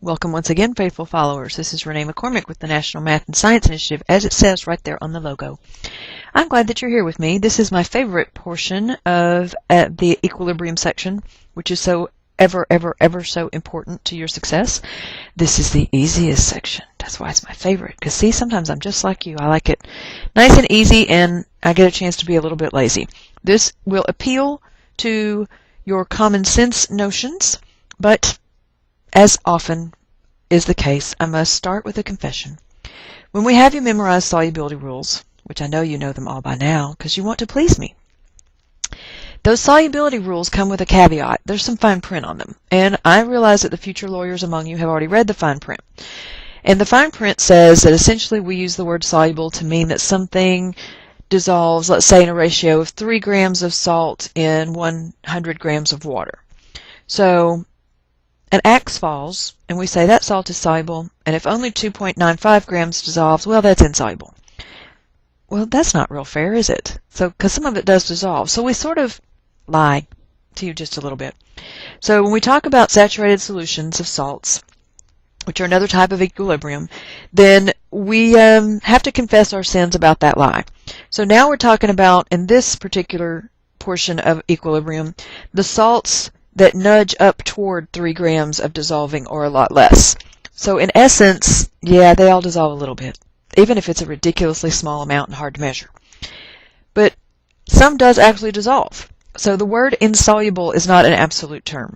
Welcome once again, faithful followers. This is Renee McCormick with the National Math and Science Initiative, as it says right there on the logo. I'm glad that you're here with me. This is my favorite portion of the equilibrium section, which is so ever so important to your success. This is the easiest section. That's why it's my favorite. Because see, sometimes I'm just like you. I like it nice and easy, and I get a chance to be a little bit lazy. This will appeal to your common sense notions, but as often is the case, I must start with a confession. When we have you memorize solubility rules, which I know you know them all by now because you want to please me, those solubility rules come with a caveat. There's some fine print on them, and I realize that the future lawyers among you have already read the fine print. And the fine print says that essentially we use the word soluble to mean that something dissolves, let's say, in a ratio of 3 grams of salt in 100 grams of water. So an axe falls, and we say that salt is soluble, and if only 2.95 grams dissolves, well, that's insoluble. Well, that's not real fair, is it? So, because some of it does dissolve. So we sort of lie to you just a little bit. So when we talk about saturated solutions of salts, which are another type of equilibrium, then we have to confess our sins about that lie. So now we're talking about, in this particular portion of equilibrium, the salts that nudge up toward 3 grams of dissolving or a lot less. So in essence, yeah, they all dissolve a little bit, even if it's a ridiculously small amount and hard to measure. But some does actually dissolve. So the word insoluble is not an absolute term.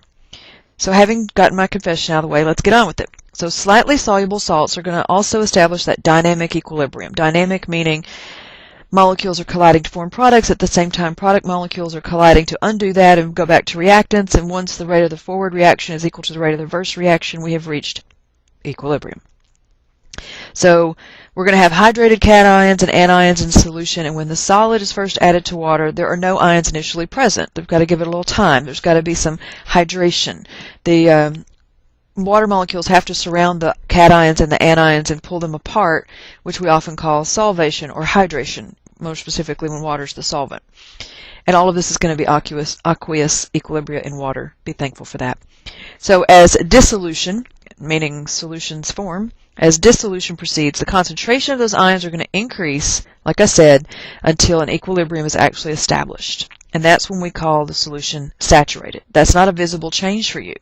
So having gotten my confession out of the way, let's get on with it. So slightly soluble salts are going to also establish that dynamic equilibrium. Dynamic meaning molecules are colliding to form products. At the same time, product molecules are colliding to undo that and go back to reactants. And once the rate of the forward reaction is equal to the rate of the reverse reaction, we have reached equilibrium. So we're going to have hydrated cations and anions in solution. And when the solid is first added to water, there are no ions initially present. They've got to give it a little time. There's got to be some hydration. The water molecules have to surround the cations and the anions and pull them apart, which we often call solvation or hydration, more specifically when water is the solvent. And all of this is going to be aqueous equilibria in water. Be thankful for that. So as dissolution, meaning solutions form, as dissolution proceeds, the concentration of those ions are going to increase, like I said, until an equilibrium is actually established. And that's when we call the solution saturated. That's not a visible change for you.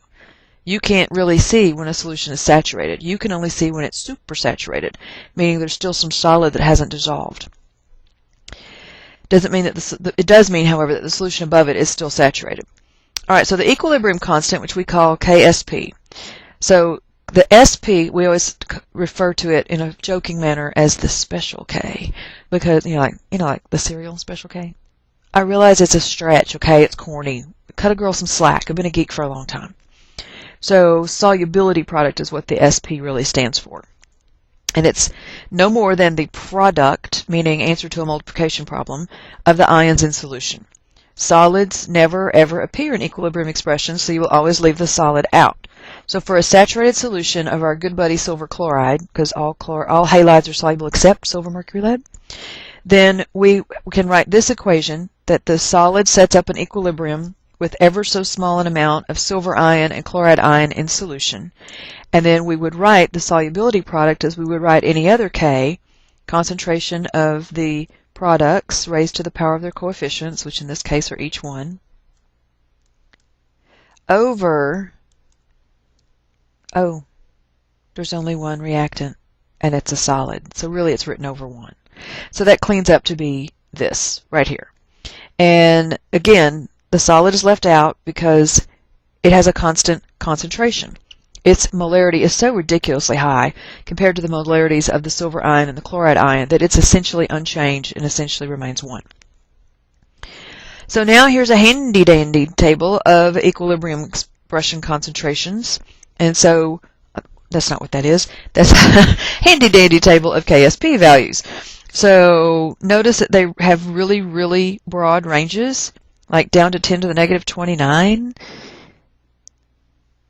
You can't really see when a solution is saturated. You can only see when it's supersaturated, meaning there's still some solid that hasn't dissolved. Doesn't mean that it does mean, however, that the solution above it is still saturated. All right, so the equilibrium constant, which we call KSP. So the SP, we always refer to it in a joking manner as the special K, because like the cereal Special K. I realize it's a stretch. Okay, it's corny. Cut a girl some slack. I've been a geek for a long time. So solubility product is what the SP really stands for. And it's no more than the product, meaning answer to a multiplication problem, of the ions in solution. Solids never ever appear in equilibrium expressions, so you will always leave the solid out. So for a saturated solution of our good buddy silver chloride, because all halides are soluble except silver mercury lead, then we can write this equation that the solid sets up an equilibrium with ever so small an amount of silver ion and chloride ion in solution. And then we would write the solubility product as we would write any other K, concentration of the products raised to the power of their coefficients, which in this case are each one, over, oh, there's only one reactant, and it's a solid. So really it's written over 1. So that cleans up to be this right here. And again, the solid is left out because it has a constant concentration. Its molarity is so ridiculously high compared to the molarities of the silver ion and the chloride ion that it's essentially unchanged and essentially remains 1. So now here's a handy-dandy table of equilibrium expression concentrations. And so that's not what that is. That's a handy-dandy table of KSP values. So notice that they have really broad ranges, like down to 10 to the negative 29,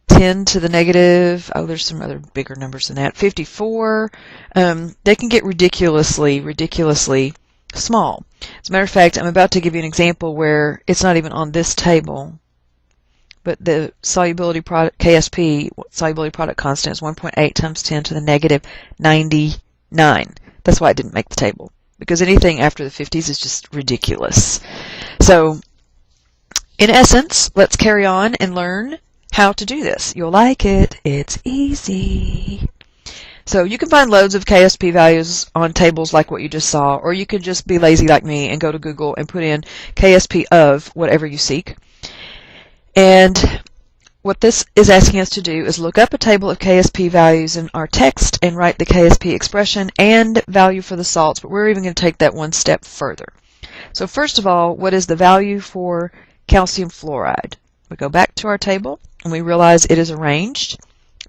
10 to the negative, oh, there's some other bigger numbers than that, 54. They can get ridiculously small. As a matter of fact, I'm about to give you an example where it's not even on this table, but the solubility product, KSP, solubility product constant is 1.8 times 10 to the negative 99. That's why it didn't make the table, because anything after the 50s is just ridiculous. So, in essence, let's carry on and learn how to do this. You'll like it. It's easy. So you can find loads of KSP values on tables like what you just saw, or you could just be lazy like me and go to Google and put in KSP of whatever you seek. And what this is asking us to do is look up a table of KSP values in our text and write the KSP expression and value for the salts, but we're even going to take that one step further. So first of all, what is the value for calcium fluoride? We go back to our table and we realize it is arranged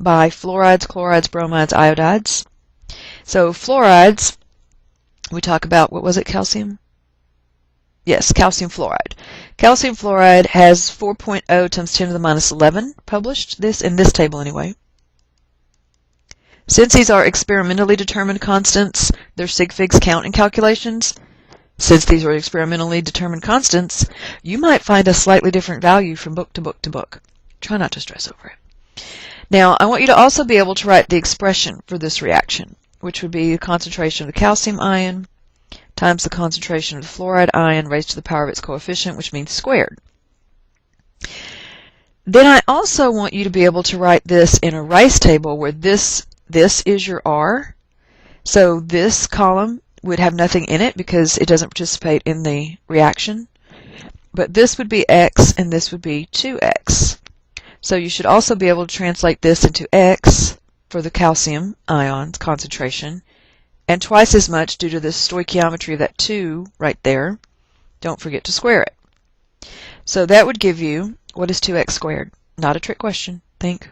by fluorides, chlorides, bromides, iodides. So fluorides, we talk about, what was it, calcium? Yes, calcium fluoride. Calcium fluoride has 4.0 times 10 to the minus 11 published, this in this table anyway. Since these are experimentally determined constants, their sig figs count in calculations. Since these are experimentally determined constants, you might find a slightly different value from book to book to book. Try not to stress over it. Now, I want you to also be able to write the expression for this reaction, which would be the concentration of the calcium ion times the concentration of the fluoride ion raised to the power of its coefficient, which means squared. Then I also want you to be able to write this in a Rice table where this is your R. So this column would have nothing in it because it doesn't participate in the reaction. But this would be X and this would be 2X. So you should also be able to translate this into X for the calcium ion concentration, and twice as much due to the stoichiometry of that 2 right there. Don't forget to square it. So that would give you, what is 2x squared? Not a trick question. Think.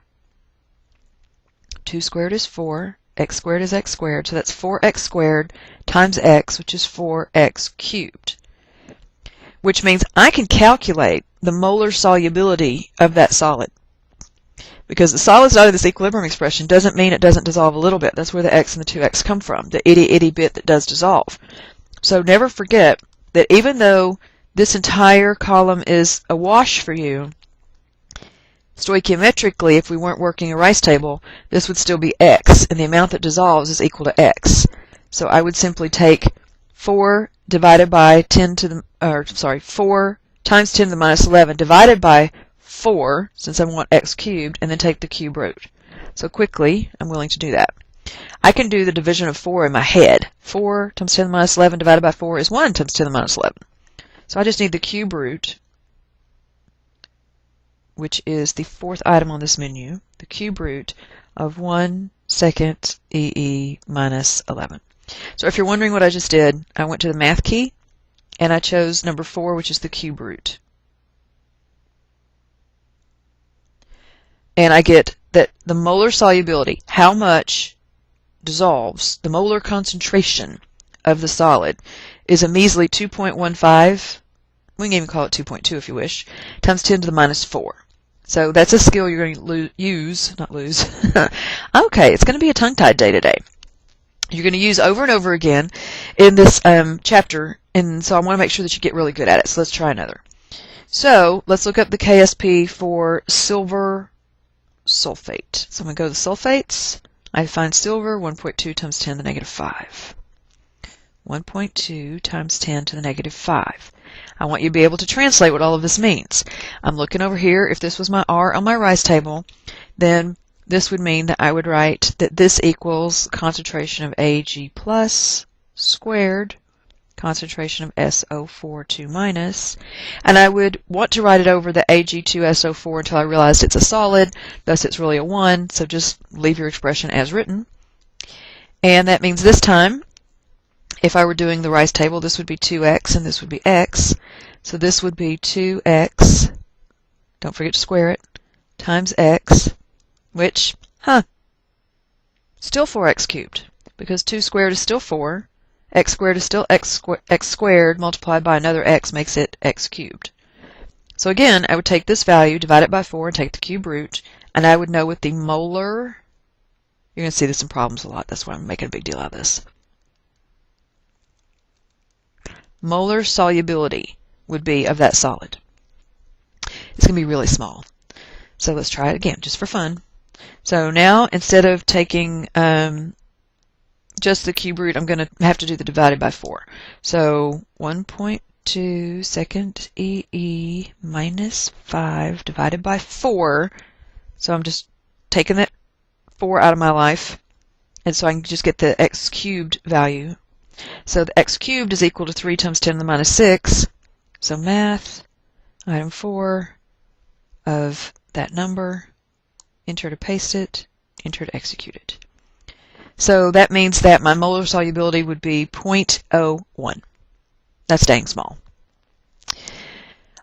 2 squared is 4. X squared is x squared. So that's 4x squared times x, which is 4x cubed. Which means I can calculate the molar solubility of that solid. Because the solid side of this equilibrium expression doesn't mean it doesn't dissolve a little bit. That's where the x and the 2x come from, the itty bit that does dissolve. So never forget that even though this entire column is a wash for you, stoichiometrically, if we weren't working a Rice table, this would still be x, and the amount that dissolves is equal to x. So I would simply take 4 divided by 10 to the, 4 times 10 to the minus 11 divided by 4, since I want x cubed, and then take the cube root. So quickly, I'm willing to do that. I can do the division of 4 in my head. 4 times 10 to the minus 11 divided by 4 is 1 times 10 to the minus 11. So I just need the cube root, which is the 4th item on this menu, the cube root of 1 second EE minus 11. So if you're wondering what I just did, I went to the math key, and I chose number 4, which is the cube root. And I get that the molar solubility, how much dissolves, the molar concentration of the solid, is a measly 2.15, we can even call it 2.2 if you wish, times 10 to the minus 4. So that's a skill you're going to use, not lose. Okay, it's going to be a tongue-tied day today. You're going to use over and over again in this chapter, and so I want to make sure that you get really good at it. So let's try another. So let's look up the KSP for silver sulfate. So I'm going to go to the sulfates. I find silver, 1.2 times 10 to the negative 5. 1.2 times 10 to the negative 5. I want you to be able to translate what all of this means. I'm looking over here. If this was my R on my Rice table, then this would mean that I would write that this equals concentration of Ag plus squared concentration of SO4 2 minus, and I would want to write it over the Ag2SO4 until I realized it's a solid, thus it's really a 1, so just leave your expression as written. And that means this time, if I were doing the Rice table, this would be 2x and this would be x, so this would be 2x, don't forget to square it, times x, which, still 4x cubed, because 2 squared is still 4, x squared is still x squared multiplied by another x makes it x cubed. So again, I would take this value, divide it by 4, and take the cube root, and I would know what the molar, you're going to see this in problems a lot, that's why I'm making a big deal out of this. Molar solubility would be of that solid. It's going to be really small. So let's try it again, just for fun. So now, instead of taking just the cube root, I'm going to have to do the divided by 4. So 1.2 second EE minus 5 divided by 4. So I'm just taking that 4 out of my life, and so I can just get the x cubed value. So the x cubed is equal to 3 times 10 to the minus 6. So math, item 4 of that number, enter to paste it, enter to execute it. So that means that my molar solubility would be 0.01. That's dang small.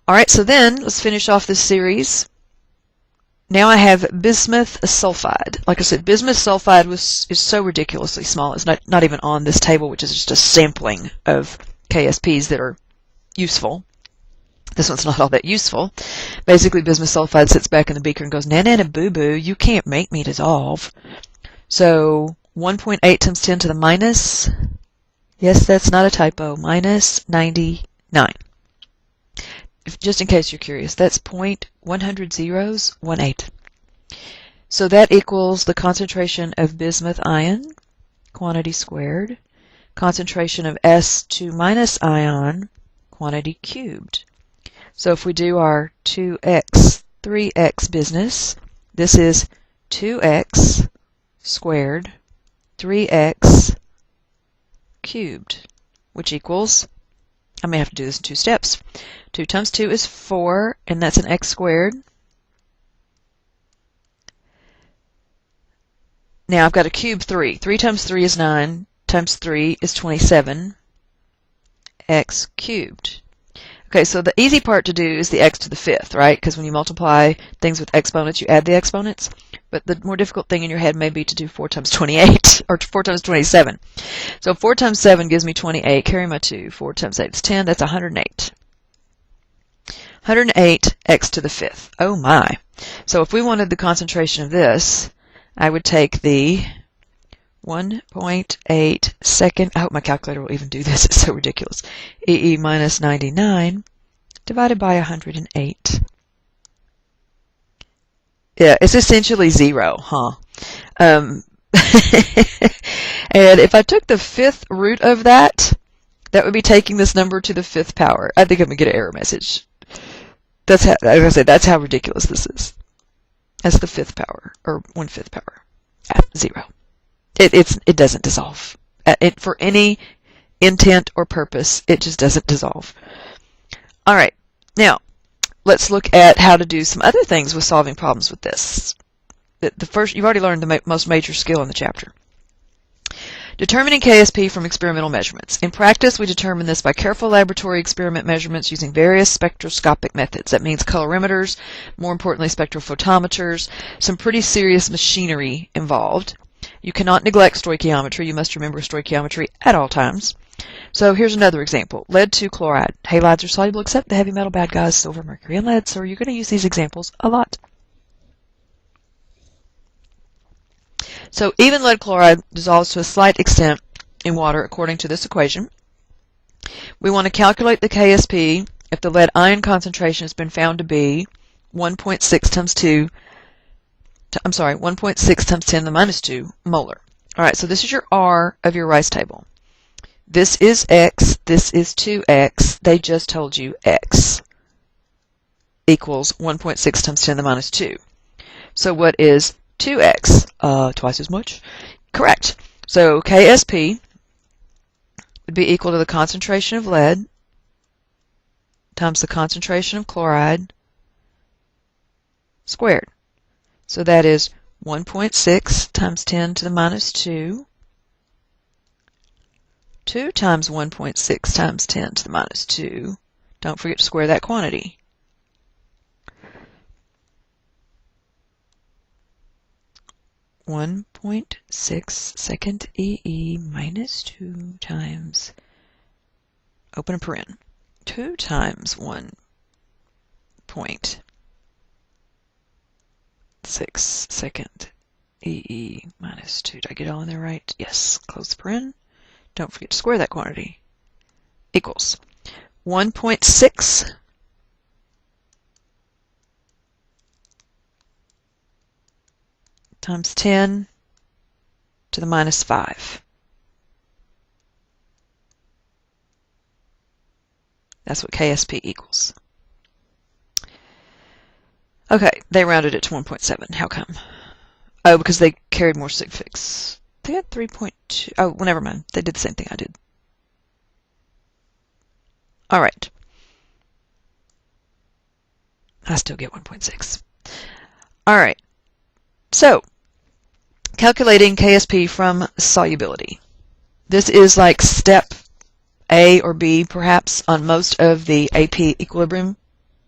All right, so then let's finish off this series. Now I have bismuth sulfide. Like I said, bismuth sulfide is so ridiculously small. It's not even on this table, which is just a sampling of KSPs that are useful. This one's not all that useful. Basically, bismuth sulfide sits back in the beaker and goes, "Na-na-na, boo-boo, you can't make me dissolve." So 1.8 times 10 to the minus, yes, that's not a typo, minus 99. Just in case you're curious, that's 0.10018. So that equals the concentration of bismuth ion, quantity squared, concentration of S2 minus ion, quantity cubed. So if we do our 2x, 3x business, this is 2x squared, 3x cubed, which equals, I may have to do this in 2 steps. 2 times 2 is 4, and that's an x squared. Now I've got to cube 3. 3 times 3 is 9, times 3 is 27, x cubed. Okay, so the easy part to do is the x to the 5th, right? Because when you multiply things with exponents, you add the exponents. But the more difficult thing in your head may be to do 4 times 28, or 4 times 27. So 4 times 7 gives me 28. Carry my 2. 4 times 8 is 10. That's 108. 108 x to the 5th. Oh my. So if we wanted the concentration of this, I would take the 1.8 second, I hope my calculator will even do this, it's so ridiculous, EE minus 99 divided by 108. Yeah, it's essentially 0, huh? And if I took the 5th root of that, that would be taking this number to the 5th power. I think I'm going to get an error message. That's how, like I said, that's how ridiculous this is. That's the 5th power, or 1/5 power. 0. It doesn't dissolve. For any intent or purpose, it just doesn't dissolve. All right, now let's look at how to do some other things with solving problems with this. The first, you've already learned the most major skill in the chapter. Determining KSP from experimental measurements. In practice, we determine this by careful laboratory experiment measurements using various spectroscopic methods. That means colorimeters, more importantly spectrophotometers, some pretty serious machinery involved. You cannot neglect stoichiometry. You must remember stoichiometry at all times. So here's another example. Lead-2 chloride. Halides are soluble except the heavy metal bad guys, silver, mercury, and lead, so you're going to use these examples a lot. So even lead chloride dissolves to a slight extent in water according to this equation. We want to calculate the KSP if the lead ion concentration has been found to be 1.6 times 1.6 times 10 to the minus 2 molar. All right, so this is your R of your rice table. This is X, this is 2X. They just told you X equals 1.6 times 10 to the minus 2. So what is 2x? Twice as much? Correct. So KSP would be equal to the concentration of lead times the concentration of chloride squared. So that is 1.6 times 10 to the minus 2. 2 times 1.6 times 10 to the minus 2. Don't forget to square that quantity. 1.6 second EE minus 2 times, open a paren, 2 times 1.6 second EE minus 2. Did I get it all in there right? Yes. Close the paren. Don't forget to square that quantity. Equals 1.6 times 10 to the minus 5. That's what KSP equals. Okay, they rounded it to 1.7. How come? Oh, because they carried more sig figs. They had 3.2. Oh, well, never mind. They did the same thing I did. All right. I still get 1.6. All right. So, calculating KSP from solubility. This is like step A or B, perhaps, on most of the AP equilibrium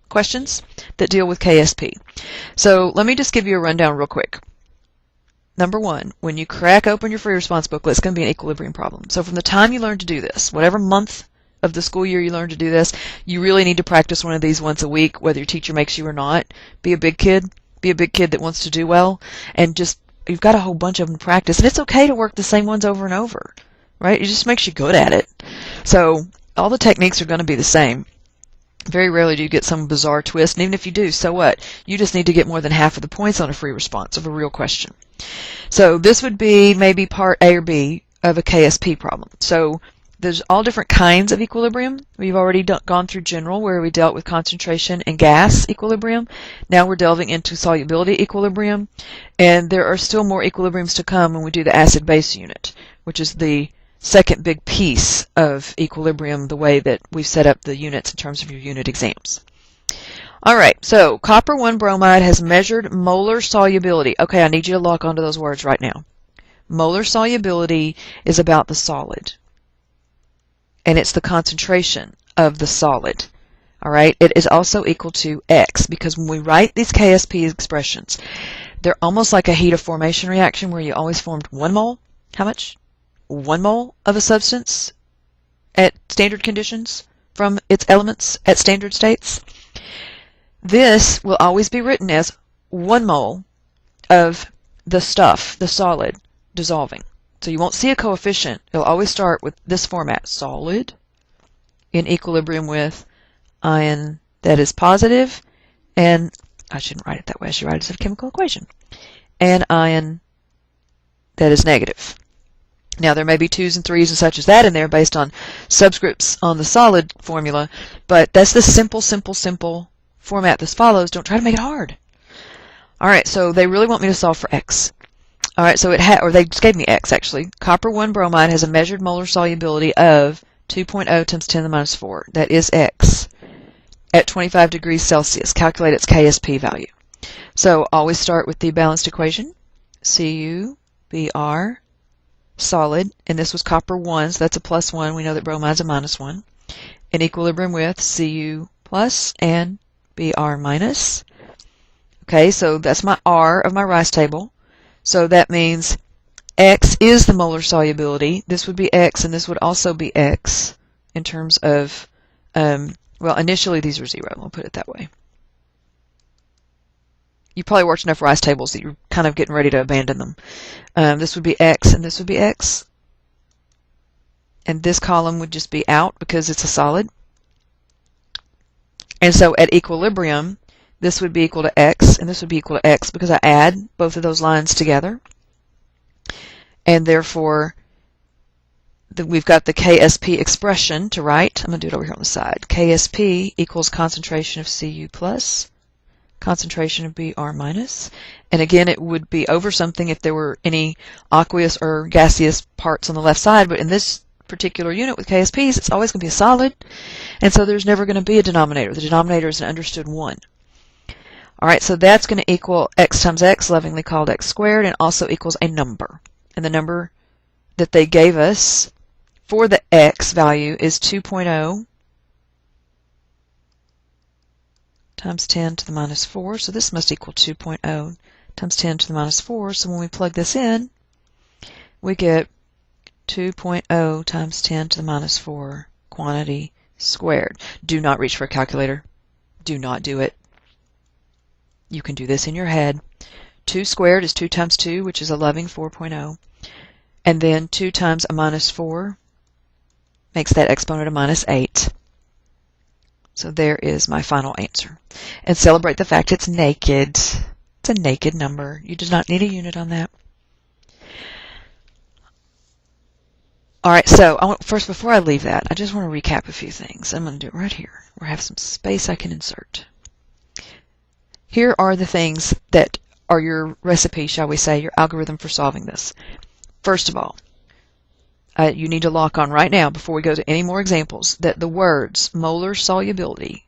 questions that deal with KSP. So let me just give you a rundown real quick. Number one, when you crack open your free response booklet, it's going to be an equilibrium problem. So from the time you learn to do this, whatever month of the school year you learn to do this, you really need to practice one of these once a week, whether your teacher makes you or not. Be a big kid. Be a big kid that wants to do well. And just, you've got a whole bunch of them to practice. And it's okay to work the same ones over and over, right? It just makes you good at it. So all the techniques are going to be the same. Very rarely do you get some bizarre twist, and even if you do, so what? You just need to get more than half of the points on a free response of a real question. So this would be maybe part A or B of a KSP problem. So there's all different kinds of equilibrium. We've already gone through general, where we dealt with concentration and gas equilibrium. Now we're delving into solubility equilibrium, and there are still more equilibriums to come when we do the acid-base unit, which is the second big piece of equilibrium, the way that we've set up the units in terms of your unit exams. All right, so copper 1 bromide has measured molar solubility. Okay, I need you to lock onto those words right now. Molar solubility is about the solid, and it's the concentration of the solid. All right, it is also equal to X, because when we write these KSP expressions, they're almost like a heat of formation reaction where you always formed 1 mole. How much? 1 mole of a substance at standard conditions from its elements at standard states. This will always be written as 1 mole of the stuff, the solid, dissolving. So you won't see a coefficient. It'll always start with this format, solid in equilibrium with ion that is positive, and I shouldn't write it that way, I should write it as a chemical equation, and ion that is negative. Now, there may be 2s and 3s and such as that in there based on subscripts on the solid formula, but that's the simple format this follows. Don't try to make it hard. All right, so they really want me to solve for X. All right, so or they just gave me X, actually. Copper 1 bromide has a measured molar solubility of 2.0 times 10 to the minus 4. That is X at 25 degrees Celsius. Calculate its KSP value. So always start with the balanced equation, CuBr, solid, and this was copper 1, so that's a plus 1. We know that bromide's a minus 1. In equilibrium with Cu plus and Br minus. Okay, so that's my R of my Rice table. So that means X is the molar solubility. This would be X, and this would also be X in terms of, well, initially these are 0. I'll put it that way. You probably watched enough Rice tables that you're kind of getting ready to abandon them. This would be X, and this would be X. And this column would just be out because it's a solid. And so at equilibrium, this would be equal to X, and this would be equal to X because I add both of those lines together. And therefore, we've got the KSP expression to write. I'm going to do it over here on the side. KSP equals concentration of Cu plus, concentration of Br minus. And again, it would be over something if there were any aqueous or gaseous parts on the left side, but in this particular unit with KSPs, it's always going to be a solid, and so there's never going to be a denominator. The denominator is an understood 1. All right, so that's going to equal X times X, lovingly called X squared, and also equals a number. And the number that they gave us for the X value is 2.0 times 10 to the minus 4. So this must equal 2.0 times 10 to the minus 4. So when we plug this in, we get 2.0 times 10 to the minus 4 quantity squared. Do not reach for a calculator. Do not do it. You can do this in your head. 2 squared is 2 times 2, which is a loving 4.0. And then 2 times a minus 4 makes that exponent a minus 8. So there is my final answer. And celebrate the fact it's naked. It's a naked number. You do not need a unit on that. All right, so first, before I leave that, I just want to recap a few things. I'm going to do it right here, where I have some space I can insert. Here are the things that are your recipe, shall we say, your algorithm for solving this. First of all, you need to lock on right now, before we go to any more examples, that the words molar solubility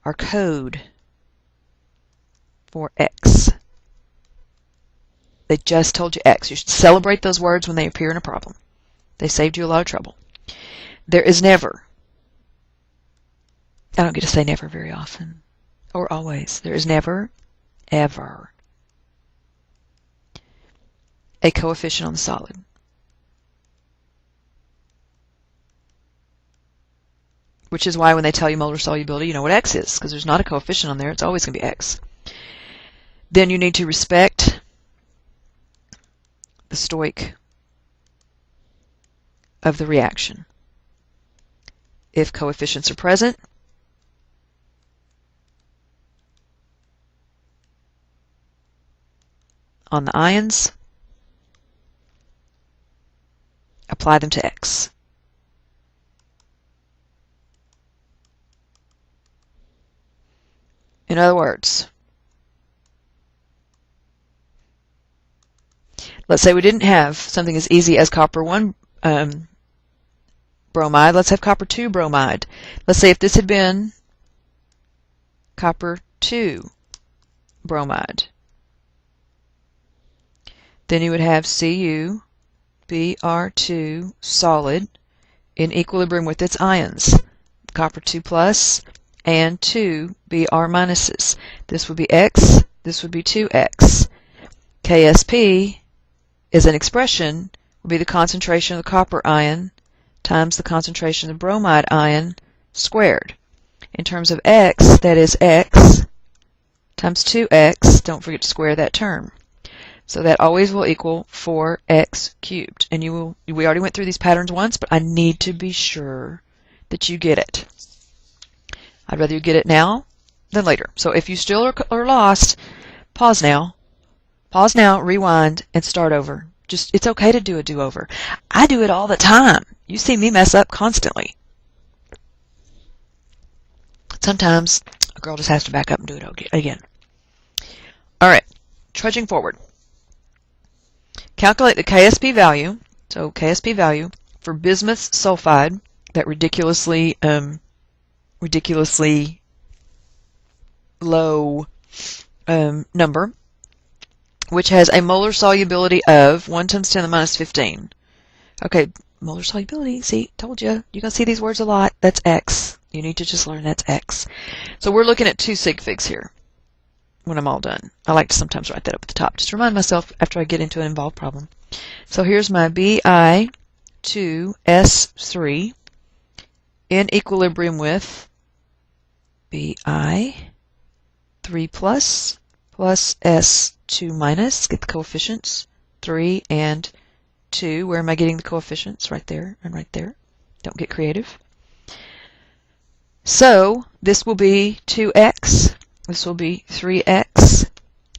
are code for X. They just told you X. You should celebrate those words when they appear in a problem. They saved you a lot of trouble. There is never, I don't get to say never very often, or always. There is never, ever, a coefficient on the solid. Which is why when they tell you molar solubility, you know what X is, because there's not a coefficient on there. It's always going to be X. Then you need to respect the stoich of the reaction. If coefficients are present, on the ions, apply them to X. In other words, let's say we didn't have something as easy as copper 1 bromide. Let's have copper 2 bromide. Let's say if this had been copper 2 bromide, then you would have CuBr2 solid in equilibrium with its ions, copper 2 plus and 2 Br minuses. This would be X, this would be 2X. Ksp is an expression, would be the concentration of the copper ion times the concentration of the bromide ion squared. In terms of X, that is X times 2X, don't forget to square that term. So that always will equal 4X cubed. And we already went through these patterns once, but I need to be sure that you get it. I'd rather you get it now than later. So if you still are lost, pause now, rewind, and start over. It's okay to do a do-over. I do it all the time. You see me mess up constantly. Sometimes a girl just has to back up and do it again. All right, trudging forward. Calculate the Ksp value. So Ksp value for bismuth sulfide, that ridiculously low number, which has a molar solubility of 1 times 10 to the minus 15. Okay, molar solubility, see, told you. You're going to see these words a lot. That's X. You need to just learn that's X. So we're looking at 2 sig figs here when I'm all done. I like to sometimes write that up at the top, just to remind myself after I get into an involved problem. So here's my Bi2S3 in equilibrium with Bi3 plus S2 minus, get the coefficients, 3 and 2. Where am I getting the coefficients? Right there and right there. Don't get creative. So this will be 2X. This will be 3X.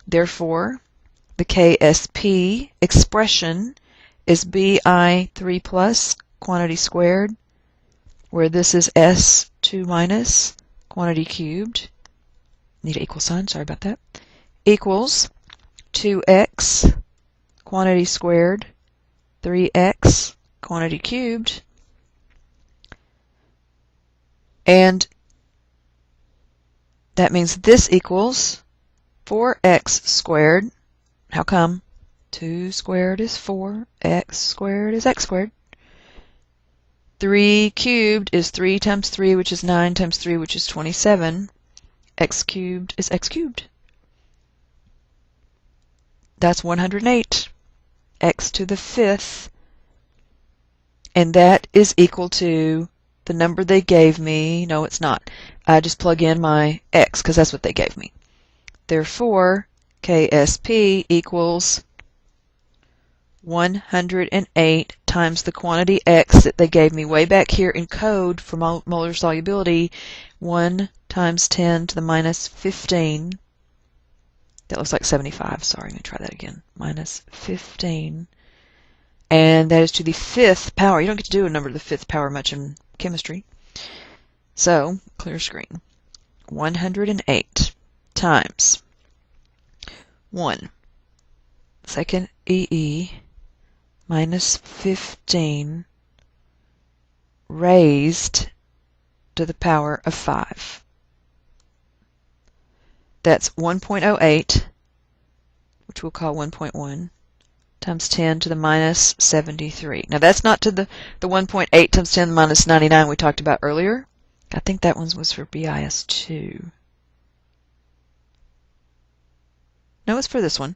Therefore, the Ksp expression is Bi3 plus quantity squared, where this is S2 minus quantity cubed. Need an equal sign, sorry about that. Equals 2X quantity squared, 3X quantity cubed, and that means this equals 4X squared. How come? 2 squared is 4, X squared is X squared. 3 cubed is 3 times 3, which is 9 times 3, which is 27. X cubed is X cubed. That's 108. X to the 5th. And that is equal to the number they gave me. No, it's not. I just plug in my X because that's what they gave me. Therefore, Ksp equals 108 times the quantity X that they gave me way back here in code for molar solubility, 1 times 10 to the minus 15. That looks like 75. Sorry, let me try that again. Minus 15. And that is to the 5th power. You don't get to do a number to the 5th power much in chemistry. So, clear screen. 108 times 1 second EE minus 15 raised to the power of 5. That's 1.08, which we'll call 1.1, times 10 to the minus 73. Now that's not to the 1.8 times 10 to the minus 99 we talked about earlier. I think that one was for BIS2. No, it's for this one.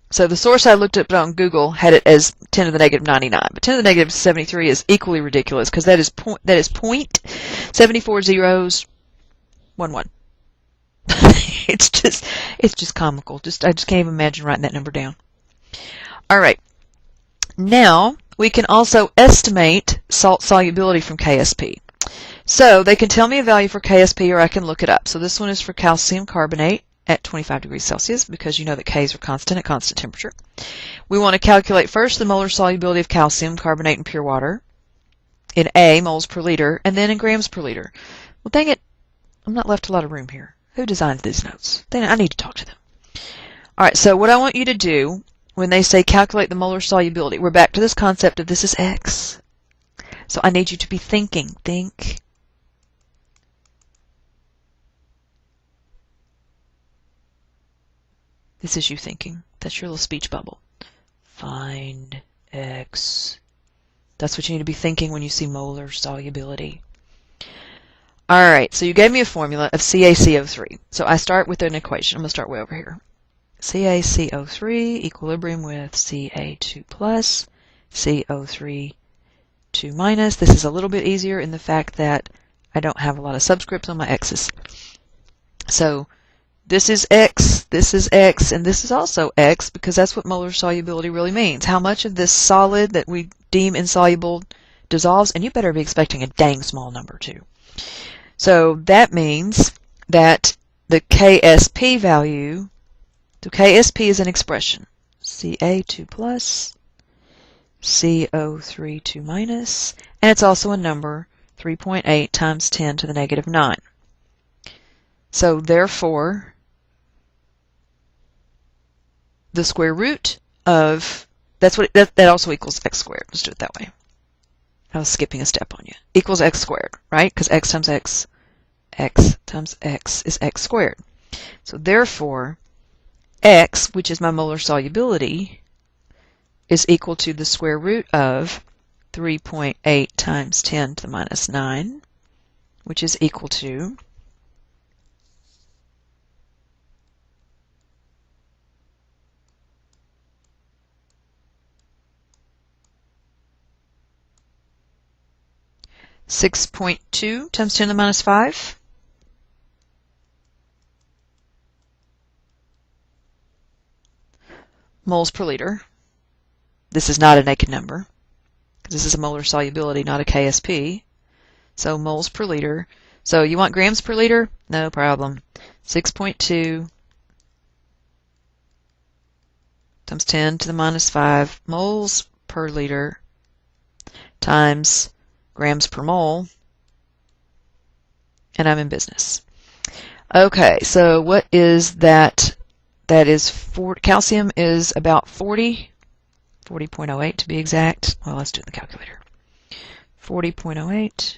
So the source I looked up on Google had it as 10 to the negative 99, but 10 to the negative 73 is equally ridiculous because that is 0.74 zeros 11. It's just comical. I just can't even imagine writing that number down. All right. Now we can also estimate salt solubility from KSP. So they can tell me a value for KSP or I can look it up. So this one is for calcium carbonate at 25 degrees Celsius because you know that Ks are constant at constant temperature. We want to calculate first the molar solubility of calcium carbonate in pure water in A, moles per liter, and then in grams per liter. Well, dang it, I'm not left a lot of room here. Who designed these notes? I need to talk to them. All right, so what I want you to do when they say calculate the molar solubility, we're back to this concept of this is X. So I need you to be thinking. Think. This is you thinking. That's your little speech bubble. Find X. That's what you need to be thinking when you see molar solubility. Alright, so you gave me a formula of CaCO3. So I start with an equation. I'm going to start way over here. CaCO3 equilibrium with Ca2 plus, CO3 2 minus. This is a little bit easier in the fact that I don't have a lot of subscripts on my X's. So this is X, and this is also X because that's what molar solubility really means. How much of this solid that we deem insoluble dissolves, and you better be expecting a dang small number too. So that means that the KSP value, so KSP is an expression. Ca2 plus, CO3 2 minus, and it's also a number, 3.8 times 10 to the negative 9. So therefore, the square root of, that also equals x squared. Let's do it that way. I was skipping a step on you. Equals x squared, right? Because x times x times x is x squared. So therefore, x, which is my molar solubility, is equal to the square root of 3.8 times 10 to the minus 9, which is equal to 6.2 times 10 to the minus 5. Moles per liter. This is not a naked number, because this is a molar solubility, not a KSP. So moles per liter. So you want grams per liter? No problem. 6.2 times 10 to the minus 5 moles per liter times grams per mole, and I'm in business. Okay, so what is that? That is calcium is about 40.08 to be exact. Well, let's do it in the calculator. 40.08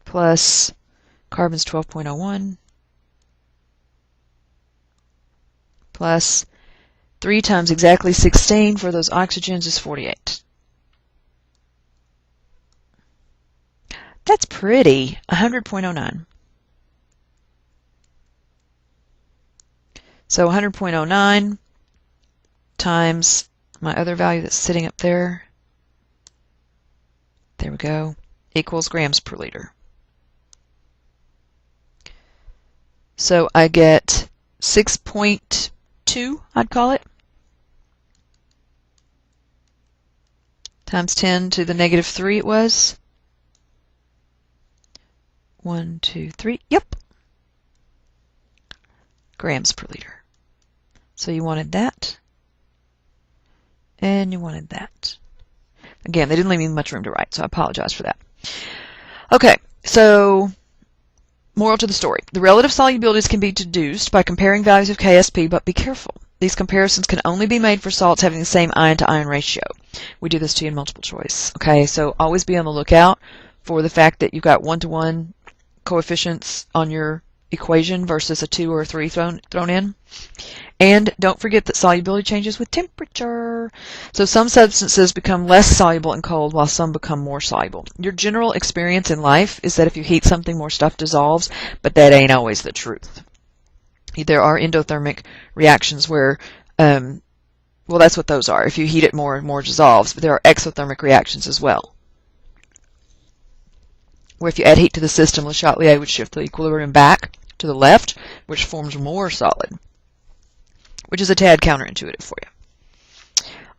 plus carbon's 12.01 plus 3 times exactly 16 for those oxygens is 48. That's pretty. 100.09. So 100.09 times my other value that's sitting up there, there we go, equals grams per liter. So I get 6.2, I'd call it. times 10 to the negative 3 it was. 1, 2, 3. Yep. Grams per liter. So you wanted that. And you wanted that. Again, they didn't leave me much room to write, so I apologize for that. Okay, so moral to the story. The relative solubilities can be deduced by comparing values of KSP, but be careful. These comparisons can only be made for salts having the same ion-to-ion ratio. We do this to you in multiple choice. Okay, so always be on the lookout for the fact that you've got 1-to-1 coefficients on your equation versus a 2 or a 3 thrown in. And don't forget that solubility changes with temperature. So some substances become less soluble in cold while some become more soluble. Your general experience in life is that if you heat something, more stuff dissolves, but that ain't always the truth. There are endothermic reactions where, well, that's what those are. If you heat it more, more dissolves, but there are exothermic reactions as well, where if you add heat to the system, Le Chatelier would shift the equilibrium back to the left, which forms more solid, which is a tad counterintuitive for you.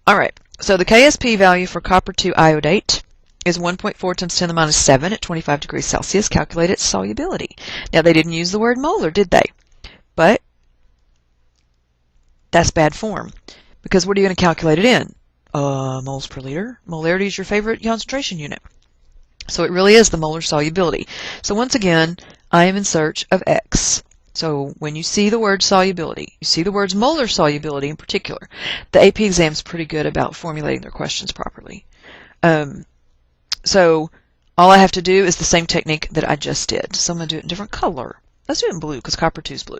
All right, so the KSP value for copper 2 iodate is 1.4 times 10 to the minus 7 at 25 degrees Celsius, calculated its solubility. Now, they didn't use the word molar, did they? But that's bad form, because what are you going to calculate it in? Moles per liter. Molarity is your favorite concentration unit. So it really is the molar solubility. So once again, I am in search of X. So when you see the word solubility, you see the words molar solubility in particular, the AP exam is pretty good about formulating their questions properly. So all I have to do is the same technique that I just did. So I'm going to do it in a different color. Let's do it in blue because copper 2 is blue.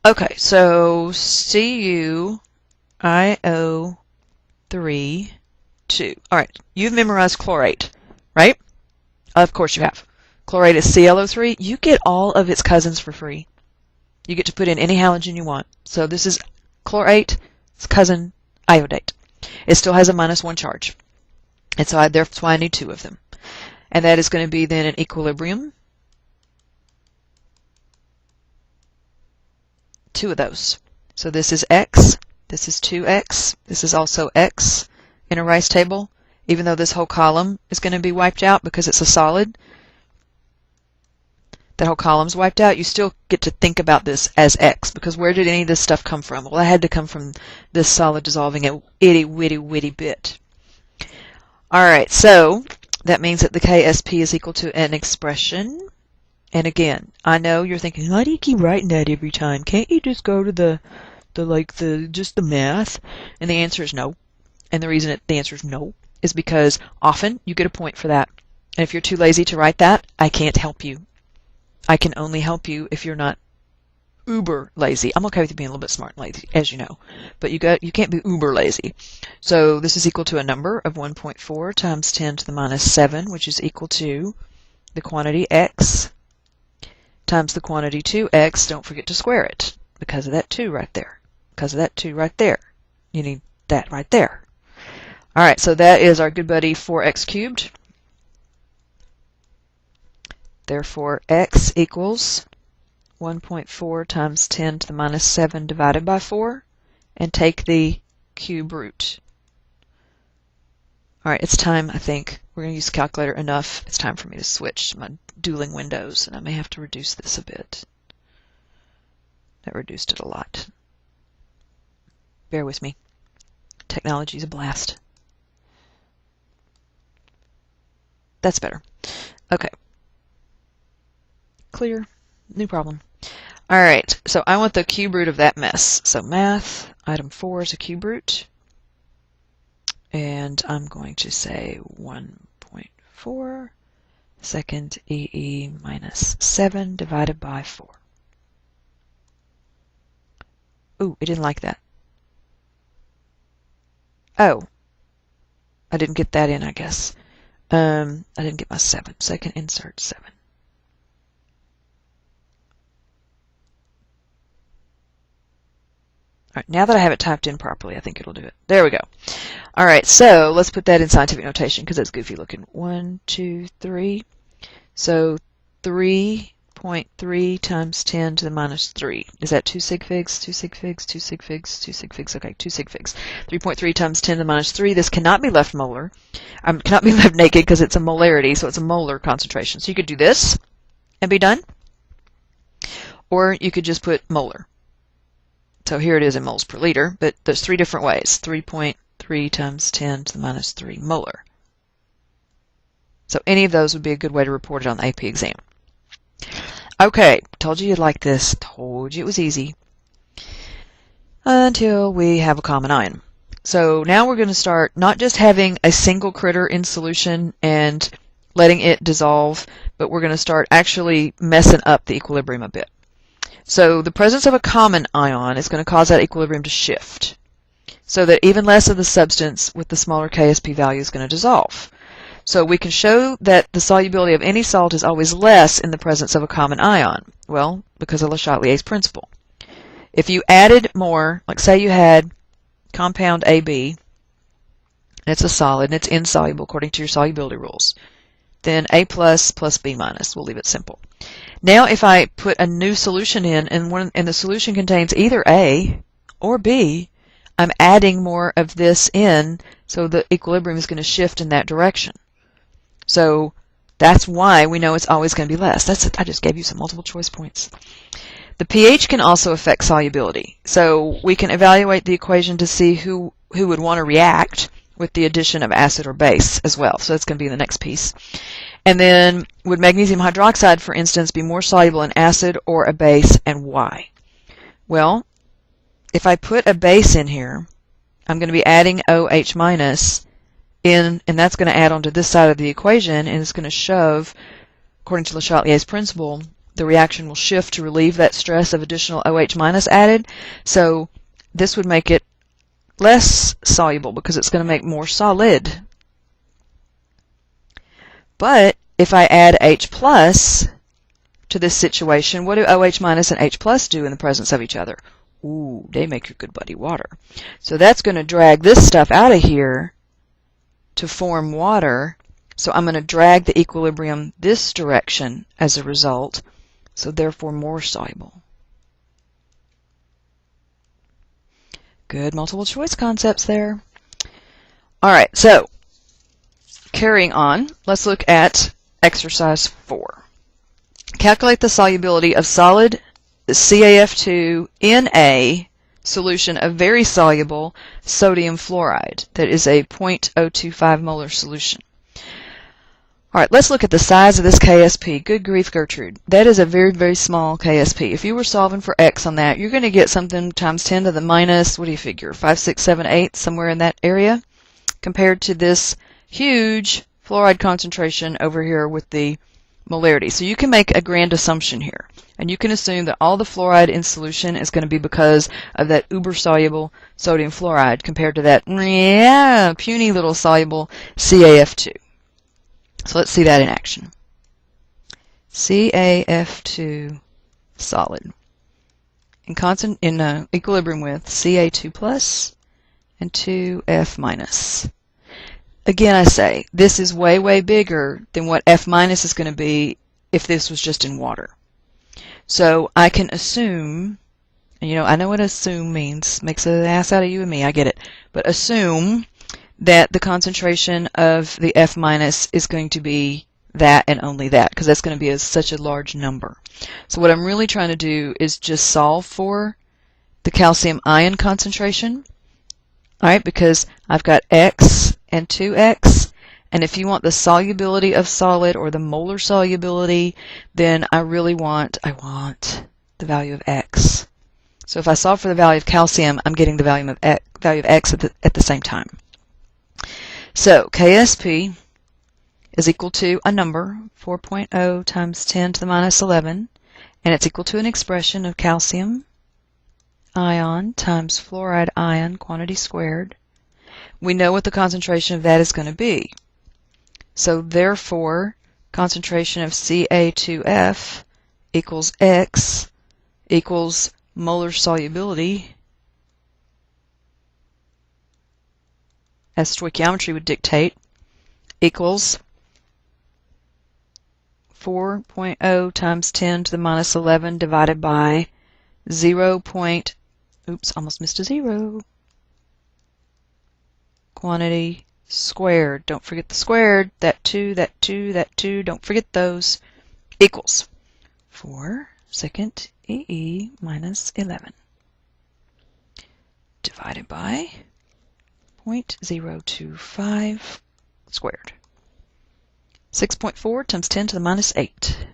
Okay, so CuIO3, 2. All right, you've memorized chlorate, right? Of course you have. Chlorate is ClO3. You get all of its cousins for free. You get to put in any halogen you want. So this is chlorate, its cousin iodate. It still has a -1 charge. And so that's why I need 2 of them. And that is going to be then an equilibrium. 2 of those. So this is X, this is 2X, this is also X in a rice table, even though this whole column is going to be wiped out because it's a solid. That whole column's wiped out. You still get to think about this as X, because where did any of this stuff come from? Well, it had to come from this solid dissolving a itty-witty bit. All right, so that means that the KSP is equal to an expression. And again, I know you're thinking, why do you keep writing that every time? Can't you just go to just the math? And the answer is no. And the reason the answer is no is because often you get a point for that. And if you're too lazy to write that, I can't help you. I can only help you if you're not uber lazy. I'm okay with you being a little bit smart and lazy, as you know, but you can't be uber lazy. So this is equal to a number of 1.4 times 10 to the minus 7, which is equal to the quantity X times the quantity 2X. Don't forget to square it because of that 2 right there. Because of that 2 right there. You need that right there. All right, so that is our good buddy 4X cubed. Therefore, X equals 1.4 times 10 to the minus 7 divided by 4, and take the cube root. All right, it's time, I think. We're going to use the calculator enough. It's time for me to switch to my dueling windows, and I may have to reduce this a bit. That reduced it a lot. Bear with me. Technology's a blast. That's better. Okay. Clear. New problem. All right, so I want the cube root of that mess. So math, item 4 is a cube root. And I'm going to say 1.4 second EE minus 7 divided by 4. Ooh, it didn't like that. Oh, I didn't get that in, I guess. I didn't get my 7. So I can insert 7. All right, now that I have it typed in properly, I think it'll do it. There we go. All right, so let's put that in scientific notation because that's goofy looking. 1, 2, 3. So 3 3.3 times 10 to the minus 3. Is that 2 sig figs? 2 sig figs? 2 sig figs? 2 sig figs? Okay, 2 sig figs. 3.3 times 10 to the minus 3. This cannot be left molar. Cannot be left naked because it's a molarity, so it's a molar concentration. So you could do this and be done. Or you could just put molar. So here it is in moles per liter, but there's 3 different ways. 3.3 times 10 to the minus 3 molar. So any of those would be a good way to report it on the AP exam. Okay, told you you'd like this. Told you it was easy. Until we have a common ion. So now we're going to start not just having a single critter in solution and letting it dissolve, but we're going to start actually messing up the equilibrium a bit. So the presence of a common ion is going to cause that equilibrium to shift, so that even less of the substance with the smaller KSP value is going to dissolve. So we can show that the solubility of any salt is always less in the presence of a common ion. Well, because of Le Chatelier's principle. If you added more, like say you had compound AB, and it's a solid and it's insoluble according to your solubility rules, then A plus plus B minus. We'll leave it simple. Now if I put a new solution in and the solution contains either A or B, I'm adding more of this in, so the equilibrium is going to shift in that direction. So that's why we know it's always going to be less. I just gave you some multiple choice points. The pH can also affect solubility. So we can evaluate the equation to see who would want to react with the addition of acid or base as well. So that's going to be the next piece. And then would magnesium hydroxide, for instance, be more soluble in acid or a base, and why? Well, if I put a base in here, I'm going to be adding OH minus in, and that's going to add onto this side of the equation, and it's going to shove, according to Le Chatelier's principle, the reaction will shift to relieve that stress of additional OH minus added. So this would make it less soluble because it's going to make more solid. But if I add H plus to this situation, what do OH minus and H plus do in the presence of each other? Ooh, they make your good buddy water. So that's going to drag this stuff out of here to form water. So I'm going to drag the equilibrium this direction as a result, so therefore more soluble. Good multiple choice concepts there. All right, so carrying on, let's look at exercise 4. Calculate the solubility of solid CaF2 in a solution of very soluble sodium fluoride that is a 0.025 molar solution. All right, let's look at the size of this KSP. Good grief, Gertrude. That is a very, very small KSP. If you were solving for X on that, you're going to get something times 10 to the minus, what do you figure, 5, 6, 7, 8, somewhere in that area, compared to this huge fluoride concentration over here with the molarity. So you can make a grand assumption here, and you can assume that all the fluoride in solution is going to be because of that uber-soluble sodium fluoride compared to that puny little soluble CaF2. So let's see that in action. CaF2 solid in equilibrium with Ca2 plus and 2F minus. Again, I say, this is way, way bigger than what F minus is going to be if this was just in water. So I can assume, and you know, I know what assume means, makes an ass out of you and me, I get it, but assume that the concentration of the F minus is going to be that and only that, because that's going to be such a large number. So what I'm really trying to do is just solve for the calcium ion concentration, all right, because I've got X and 2X, and if you want the solubility of solid or the molar solubility, then I want the value of X. So if I solve for the value of calcium, I'm getting the value of X at the same time. So KSP is equal to a number, 4.0 times 10 to the minus 11, and it's equal to an expression of calcium ion times fluoride ion quantity squared. We know what the concentration of that is going to be. So therefore, concentration of Ca2F equals X equals molar solubility, as stoichiometry would dictate, equals 4.0 times 10 to the minus 11 divided by 0. Oops, almost missed a 0. Quantity squared. Don't forget the squared. That 2, that 2, that 2. Don't forget those. Equals 4 second EE minus 11 divided by 0.025 squared. 6.4 times 10 to the minus 8.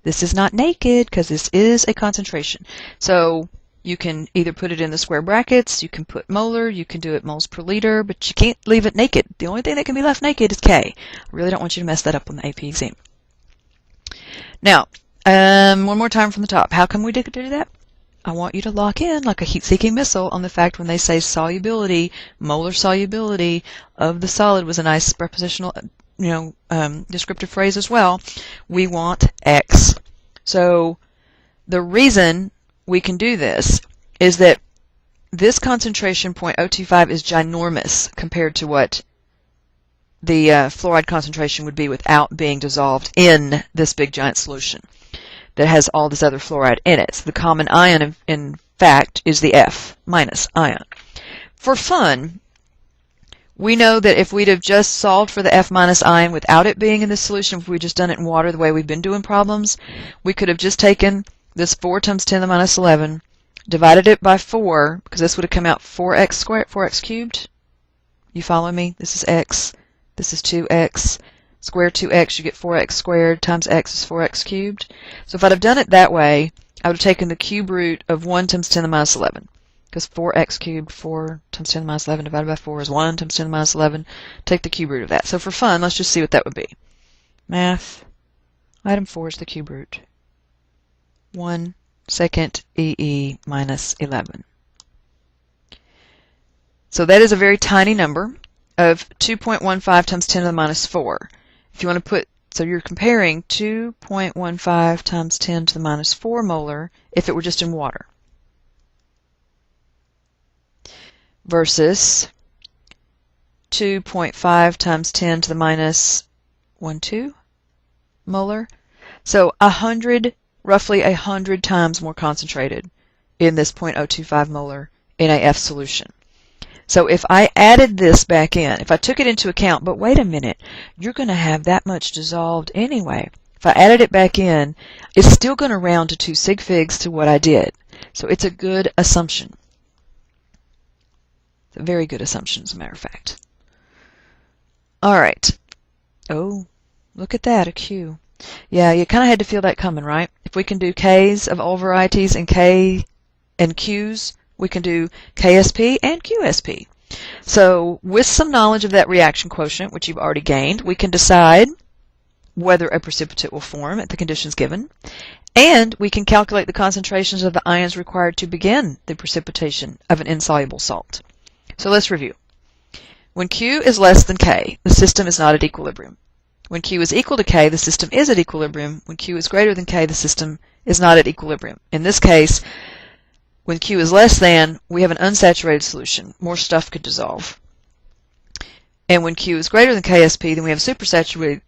This is not naked because this is a concentration. So you can either put it in the square brackets, you can put molar, you can do it moles per liter, but you can't leave it naked. The only thing that can be left naked is K. I really don't want you to mess that up on the AP exam. Now, one more time from the top. How come we do that? I want you to lock in like a heat-seeking missile on the fact when they say solubility, molar solubility of the solid was a nice prepositional, descriptive phrase as well. We want X. So the reason we can do this is that this concentration 0.025 is ginormous compared to what the fluoride concentration would be without being dissolved in this big giant solution that has all this other fluoride in it. So the common ion, in fact, is the F minus ion. For fun, we know that if we'd have just solved for the F minus ion without it being in the solution, if we'd just done it in water the way we've been doing problems, we could have just taken this 4 times 10 to the minus 11, divided it by 4, because this would have come out 4x squared, 4x cubed. You follow me? This is x. This is 2x. Square 2x, you get 4x squared times x is 4x cubed. So if I'd have done it that way, I would have taken the cube root of 1 times 10 to the minus 11. Because 4x cubed, 4 times 10 to the minus 11 divided by 4 is 1 times 10 to the minus 11. Take the cube root of that. So for fun, let's just see what that would be. Math. Item 4 is the cube root. 1 second EE minus 11. So that is a very tiny number of 2.15 times 10 to the minus 4. If you want to put, so you're comparing 2.15 times 10 to the minus 4 molar if it were just in water versus 2.5 times 10 to the minus 12 molar. So roughly 100 times more concentrated in this 0.025 molar in a F solution. So if I added this back in, if I took it into account, but wait a minute, you're going to have that much dissolved anyway. If I added it back in, it's still going to round to 2 sig figs to what I did. So it's a good assumption. It's a very good assumption, as a matter of fact. All right. Oh, look at that, a Q. Yeah, you kind of had to feel that coming, right? If we can do Ks of all varieties and K and Qs, we can do KSP and QSP. So with some knowledge of that reaction quotient, which you've already gained, we can decide whether a precipitate will form at the conditions given, and we can calculate the concentrations of the ions required to begin the precipitation of an insoluble salt. So let's review. When Q is less than K, the system is not at equilibrium. When Q is equal to K, the system is at equilibrium. When Q is greater than K, the system is not at equilibrium. In this case, when Q is less than, we have an unsaturated solution. More stuff could dissolve. And when Q is greater than KSP, then we have a supersaturated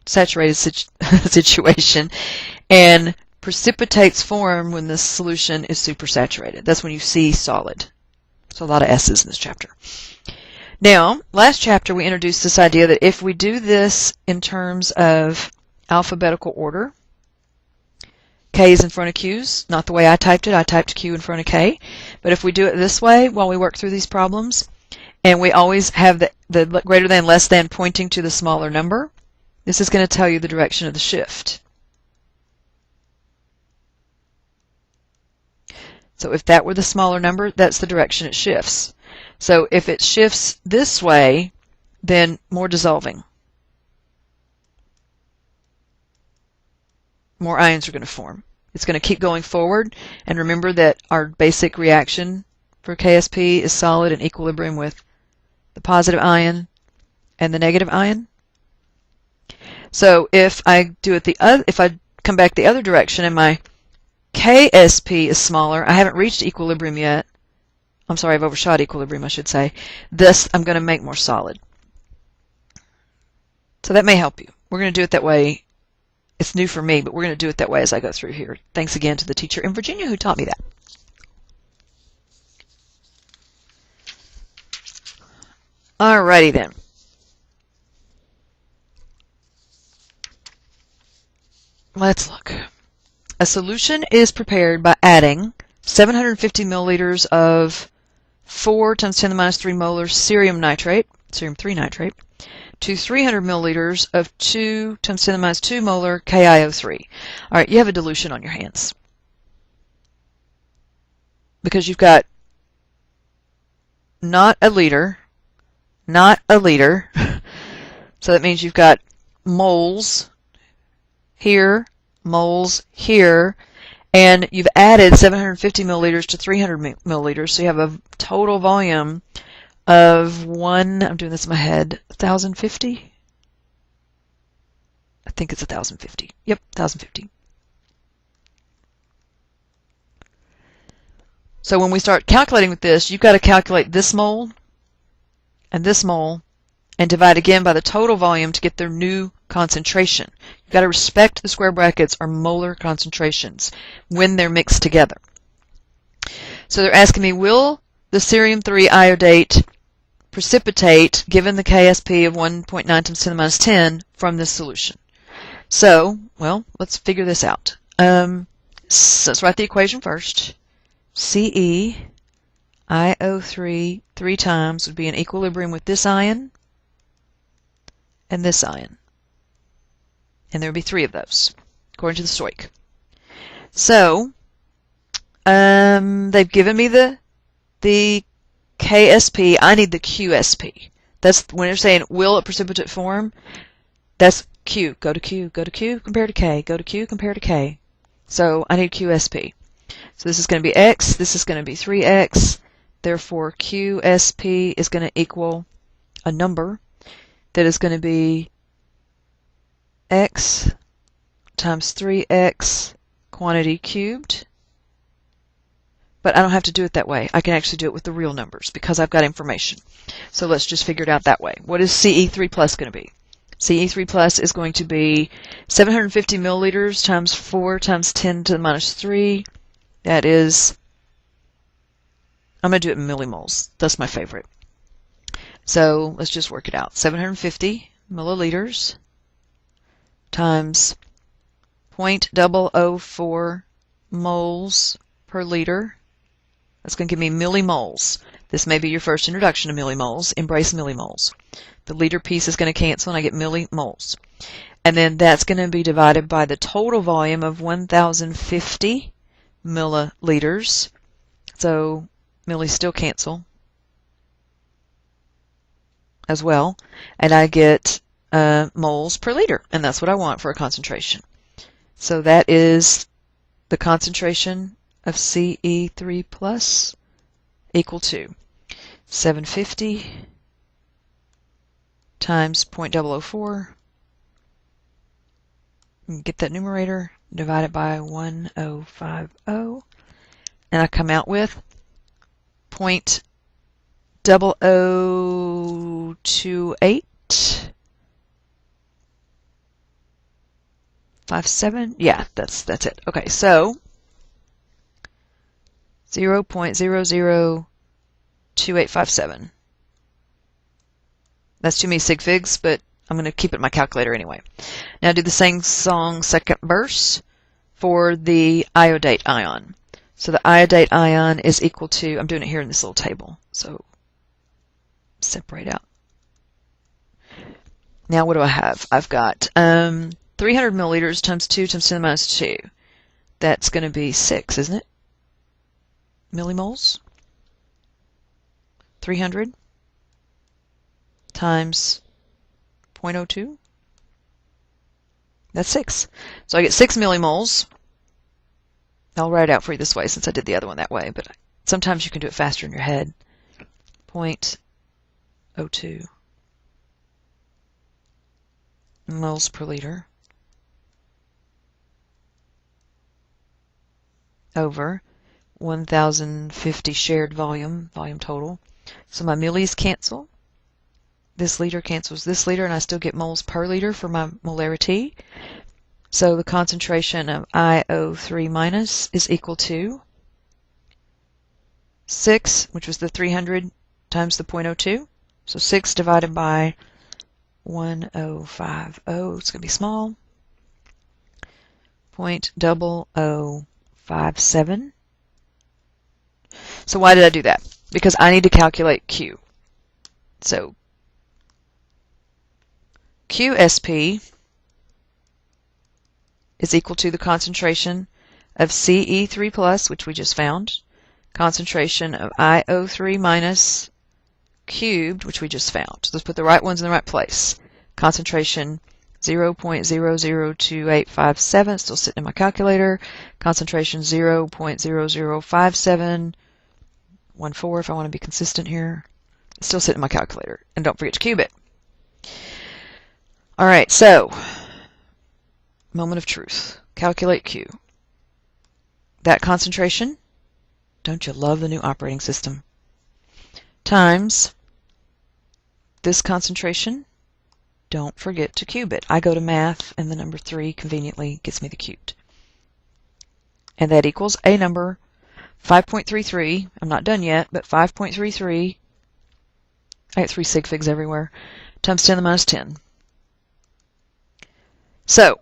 situation, and precipitates form when the solution is supersaturated. That's when you see solid. So a lot of S's in this chapter. Now, last chapter we introduced this idea that if we do this in terms of alphabetical order, K is in front of Q's, not the way I typed it. I typed Q in front of K. But if we do it this way while we work through these problems, and we always have the greater than, less than pointing to the smaller number, this is going to tell you the direction of the shift. So if that were the smaller number, that's the direction it shifts. So if it shifts this way, then more dissolving. More ions are going to form. It's going to keep going forward. And remember that our basic reaction for KSP is solid in equilibrium with the positive ion and the negative ion. So if I do it if I come back the other direction and my KSP is smaller, I haven't reached equilibrium yet. I'm sorry, I've overshot equilibrium, I should say. This I'm going to make more solid. So that may help you. we're going to do it that way. It's new for me, but we're going to do it that way as I go through here. Thanks again to the teacher in Virginia who taught me that. Alrighty then. Let's look. A solution is prepared by adding 750 milliliters of 4 times 10 to the minus 3 molar cerium nitrate, cerium 3 nitrate, to 300 milliliters of 2 times 10 to the minus 2 molar KiO3. All right, you have a dilution on your hands because you've got not a liter, so that means you've got moles here, moles here, and you've added 750 milliliters to 300 milliliters, so you have a total volume of I'm doing this in my head, 1,050? I think it's 1,050. Yep, 1,050. So when we start calculating with this, you've got to calculate this mole and divide again by the total volume to get their new concentration. You've got to respect the square brackets or molar concentrations when they're mixed together. So they're asking me, will the cerium 3 iodate precipitate given the KSP of 1.9 times 10 to the minus 10 from this solution? So, well, let's figure this out. So let's write the equation first. CeIO3 3 times would be in equilibrium with this ion and this ion. And there would be 3 of those, according to the Stoic. So, they've given me the KSP. I need the QSP. That's when they're saying, will it precipitate form? That's Q. Go to Q. Go to Q, compare to K. Go to Q, compare to K. So I need QSP. So this is going to be X. This is going to be 3X. Therefore, QSP is going to equal a number that is going to be X times 3X quantity cubed. But I don't have to do it that way. I can actually do it with the real numbers because I've got information. So let's just figure it out that way. What is Ce3 plus going to be? Ce3 plus is going to be 750 milliliters times 4 times 10 to the minus 3. That is, I'm going to do it in millimoles. That's my favorite. So let's just work it out. 750 milliliters times 0.004 moles per liter. That's going to give me millimoles. This may be your first introduction to millimoles. Embrace millimoles. The liter piece is going to cancel and I get millimoles. And then that's going to be divided by the total volume of 1,050 milliliters. So millis still cancel as well. And I get moles per liter. And that's what I want for a concentration. So that is the concentration of Ce3 plus equal to 750 times 0.004. Get that numerator, divide it by 1050, and I come out with 0.002857. Yeah, that's it. Okay, so 0.002857. That's too many sig figs, but I'm going to keep it in my calculator anyway. Now do the same song second verse for the iodate ion. So the iodate ion is equal to, I'm doing it here in this little table, so separate out. Now what do I have? I've got 300 milliliters times 2 times 10 to the minus 2. That's going to be 6, isn't it? Millimoles. 300 times 0.02. That's 6. So I get 6 millimoles. I'll write it out for you this way since I did the other one that way, but sometimes you can do it faster in your head. 0.02 moles per liter over 1,050 shared volume total. So my millis cancel. This liter cancels this liter, and I still get moles per liter for my molarity. So the concentration of IO3 minus is equal to 6, which was the 300 times the 0.02. So 6 divided by 1050, it's going to be small, 0.0057. So why did I do that? Because I need to calculate Q. So QSP is equal to the concentration of Ce3 plus, which we just found, concentration of IO3 minus cubed, which we just found. So let's put the right ones in the right place. Concentration 0.002857, still sitting in my calculator. Concentration 0.005714 if I want to be consistent here. It's still sitting in my calculator. And don't forget to cube it. All right, so moment of truth. Calculate Q. That concentration, don't you love the new operating system, times this concentration, don't forget to cube it. I go to math, and the number 3 conveniently gets me the cubed. And that equals a number 5.33. I'm not done yet, but 5.33. I got 3 sig figs everywhere. Times 10 to the minus 10. So,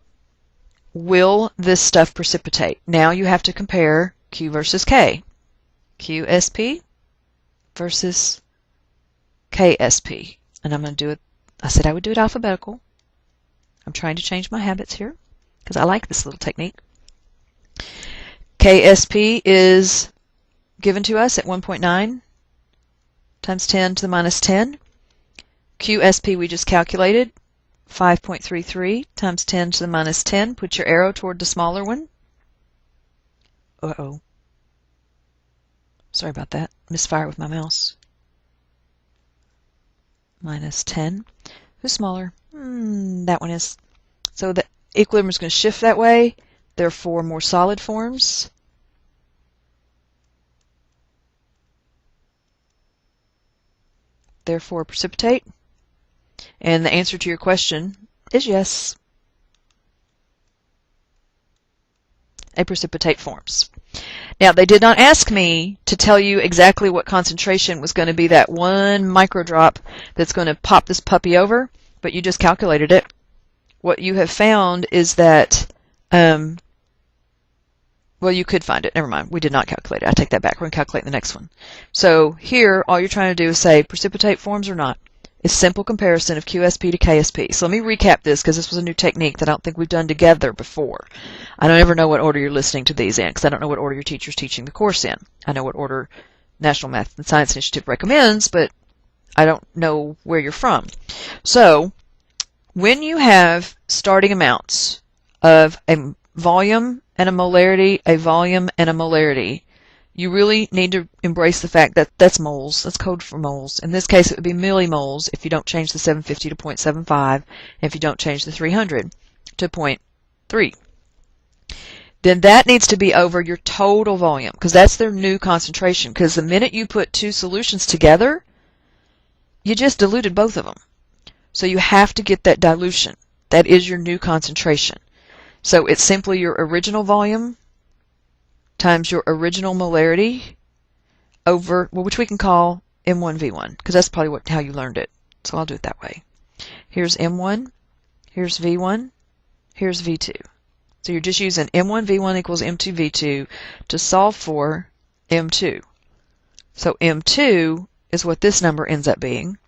will this stuff precipitate? Now you have to compare Q versus K. QSP versus KSP. And I'm going to do it. I said I would do it alphabetical. I'm trying to change my habits here because I like this little technique. KSP is given to us at 1.9 times 10 to the minus 10. QSP we just calculated, 5.33 times 10 to the minus 10. Put your arrow toward the smaller one. Uh-oh. Sorry about that. Misfire with my mouse. Minus 10. Who's smaller? That one is. So the equilibrium is going to shift that way. Therefore, more solid forms. Therefore, precipitate. And the answer to your question is yes. A precipitate forms. Now, they did not ask me to tell you exactly what concentration was going to be that one microdrop that's going to pop this puppy over, but you just calculated it. What you have found is that, well, you could find it. Never mind. We did not calculate it. I take that back. We're going to calculate the next one. So here, all you're trying to do is say precipitate forms or not. It's simple comparison of QSP to KSP. So let me recap this because this was a new technique that I don't think we've done together before. I don't ever know what order you're listening to these in because I don't know what order your teacher's teaching the course in. I know what order National Math and Science Initiative recommends, but I don't know where you're from. So when you have starting amounts of a volume and a molarity, a volume and a molarity, you really need to embrace the fact that that's moles. That's code for moles. In this case, it would be millimoles if you don't change the 750 to 0.75, and if you don't change the 300 to 0.3. Then that needs to be over your total volume, because that's their new concentration. Because the minute you put two solutions together, you just diluted both of them. So you have to get that dilution. That is your new concentration. So it's simply your original volume times your original molarity over, well, which we can call M1V1, because that's probably how you learned it. So I'll do it that way. Here's M1, here's V1, here's V2. So you're just using M1V1 equals M2V2 to solve for M2. So M2 is what this number ends up being.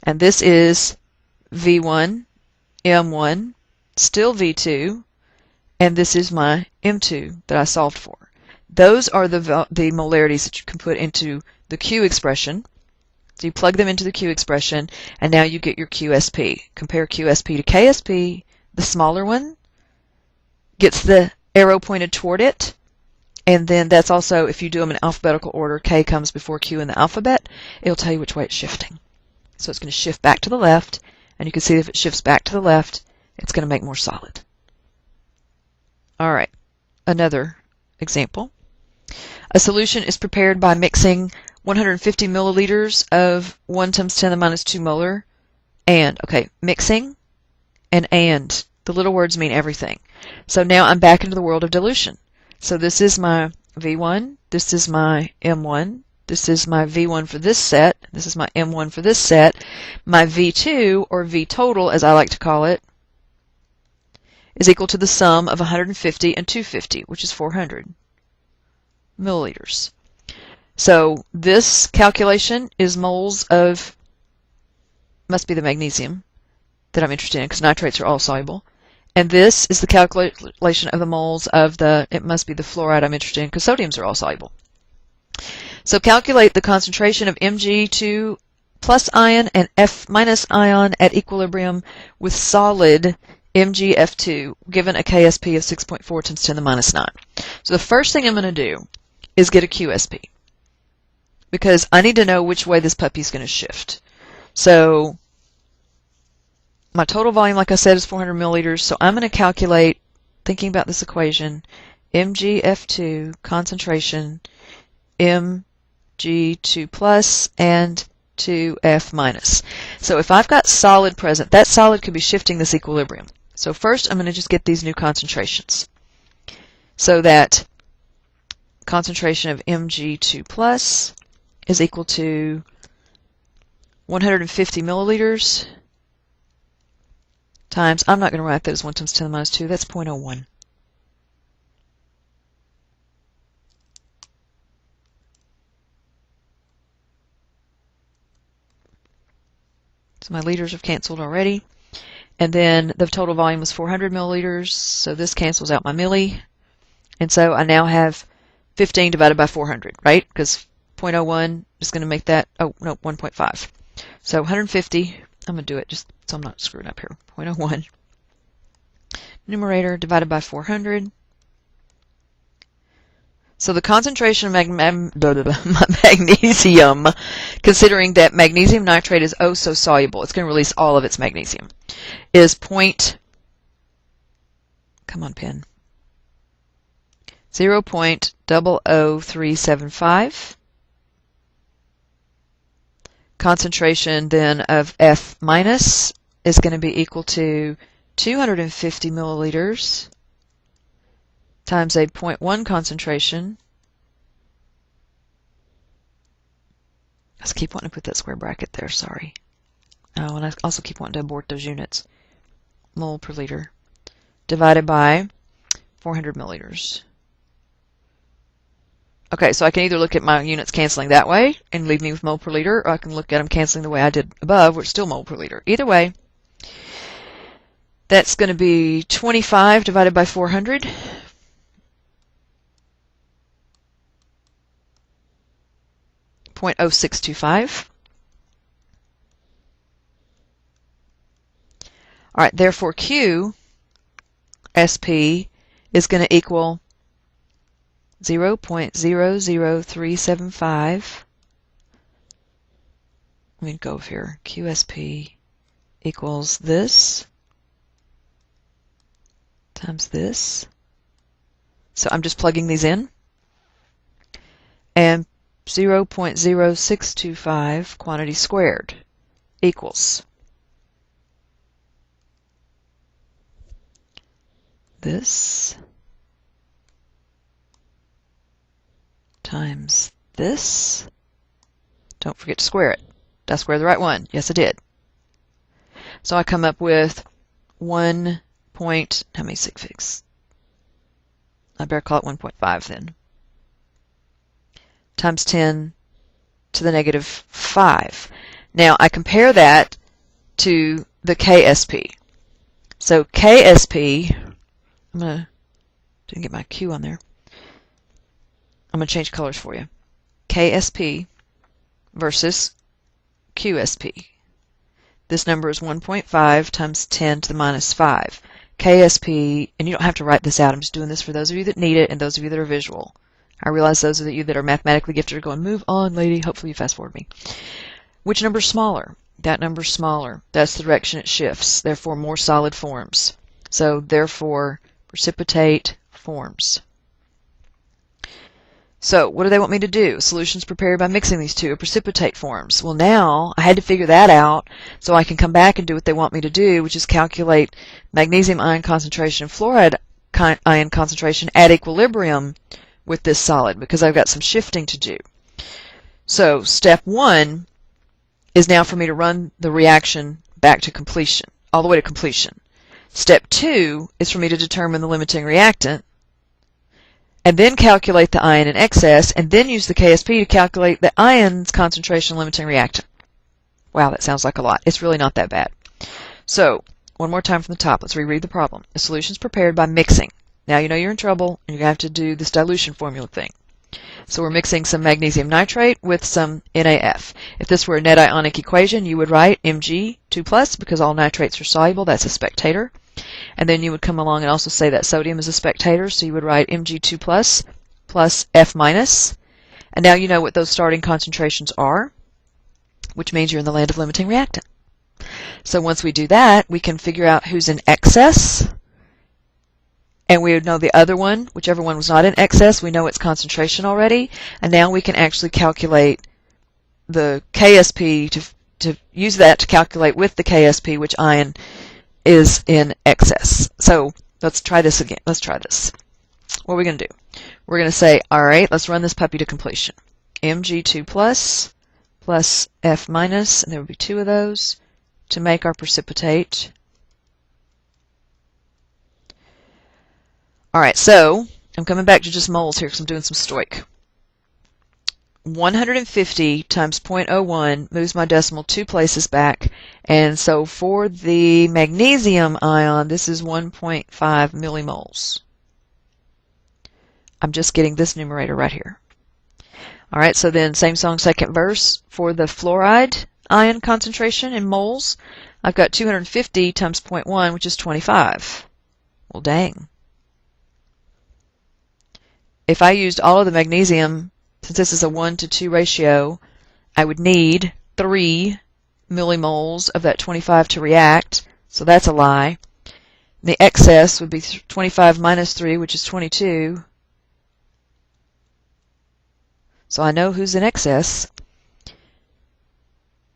And this is V1, M1, still V2, and this is my M2 that I solved for. Those are the molarities that you can put into the Q expression. So you plug them into the Q expression, and now you get your QSP. Compare QSP to KSP. The smaller one gets the arrow pointed toward it, and then that's also, if you do them in alphabetical order, K comes before Q in the alphabet, it'll tell you which way it's shifting. So it's going to shift back to the left, and you can see if it shifts back to the left, it's going to make more solid. All right, another example. A solution is prepared by mixing 150 milliliters of 1 times 10 to the minus 2 molar and. Okay, mixing and. The little words mean everything. So now I'm back into the world of dilution. So this is my V1, this is my M1, this is my V1 for this set, this is my M1 for this set. My V2, or V total as I like to call it, is equal to the sum of 150 and 250, which is 400 milliliters. So this calculation is moles of, must be the magnesium that I'm interested in, because nitrates are all soluble. And this is the calculation of the moles of the, it must be the fluoride I'm interested in, because sodiums are all soluble. So calculate the concentration of Mg2 plus ion and F minus ion at equilibrium with solid MgF2 given a KSP of 6.4 times 10 to the minus 9. So the first thing I'm going to do is get a QSP, because I need to know which way this puppy is going to shift. So my total volume, like I said, is 400 milliliters, so I'm going to calculate, thinking about this equation, MgF2 concentration Mg2 plus and 2F minus. So if I've got solid present, that solid could be shifting this equilibrium. So first I'm going to just get these new concentrations. So that concentration of Mg2 plus is equal to 150 milliliters times, I'm not going to write that as 1 times 10 to the minus 2, that's 0.01. So my liters have canceled already. And then the total volume was 400 milliliters, so this cancels out my milli. And so I now have 15 divided by 400, right? Because 0.01 is going to make that, oh, no, 1.5. So 150, I'm going to do it just so I'm not screwing up here. 0.01. Numerator divided by 400. So the concentration of magnesium, considering that magnesium nitrate is oh so soluble, it's going to release all of its magnesium, is come on pen, 0.00375. Concentration then of F minus is going to be equal to 250 milliliters times a 0.1 concentration. I just keep wanting to put that square bracket there, sorry. Oh, and I also keep wanting to abort those units. Mole per liter divided by 400 milliliters. Okay, so I can either look at my units canceling that way and leave me with mole per liter, or I can look at them canceling the way I did above, which is still mole per liter. Either way, that's going to be 25 divided by 400. .0625. All right, therefore Q SP is going to equal 0.00375. Let me go over here. QSP equals this times this. So I'm just plugging these in. And 0.0625 quantity squared equals this times this. Don't forget to square it. Did I square the right one? Yes, I did. So I come up with 1 point, how many sig figs? I better call it 1.5 then. Times 10 to the negative 5. Now I compare that to the KSP. So KSP, didn't get my Q on there. I'm going to change colors for you. KSP versus QSP. This number is 1.5 times 10 to the minus 5. KSP, and you don't have to write this out. I'm just doing this for those of you that need it and those of you that are visual. I realize those of you that are mathematically gifted are going, move on, lady. Hopefully you fast forward me. Which number is smaller? That number is smaller. That's the direction it shifts. Therefore, more solid forms. So, therefore, precipitate forms. So what do they want me to do? Solutions prepared by mixing these two, or precipitate forms. Well, now I had to figure that out so I can come back and do what they want me to do, which is calculate magnesium ion concentration and fluoride ion concentration at equilibrium with this solid, because I've got some shifting to do. So step 1 is now for me to run the reaction back to completion, all the way to completion. Step 2 is for me to determine the limiting reactant, and then calculate the ion in excess, and then use the KSP to calculate the ion's concentration limiting reactant. Wow, that sounds like a lot. It's really not that bad. So, one more time from the top. Let's reread the problem. The solution's prepared by mixing. Now you know you're in trouble, and you're going to have to do this dilution formula thing. So we're mixing some magnesium nitrate with some NaF. If this were a net ionic equation, you would write Mg2+, because all nitrates are soluble. That's a spectator. And then you would come along and also say that sodium is a spectator, so you would write Mg2 plus F minus. And now you know what those starting concentrations are, which means you're in the land of limiting reactant. So once we do that, we can figure out who's in excess, and we would know the other one, whichever one was not in excess, we know its concentration already, and now we can actually calculate the KSP to use that to calculate with the KSP which ion is in excess. So let's try this again. Let's try this. What are we going to do? We're going to say, all right, let's run this puppy to completion. Mg2 plus F minus, and there would be 2 of those to make our precipitate. All right, so I'm coming back to just moles here because I'm doing some stoich. 150 times 0.01 moves my decimal 2 places back, and so for the magnesium ion, this is 1.5 millimoles. I'm just getting this numerator right here. All right, so then same song, second verse. For the fluoride ion concentration in moles, I've got 250 times 0.1, which is 25. Well, dang. If I used all of the magnesium, since this is a 1:2 ratio, I would need 3 millimoles of that 25 to react, so that's a lie. The excess would be 25 minus 3, which is 22. So I know who's in excess.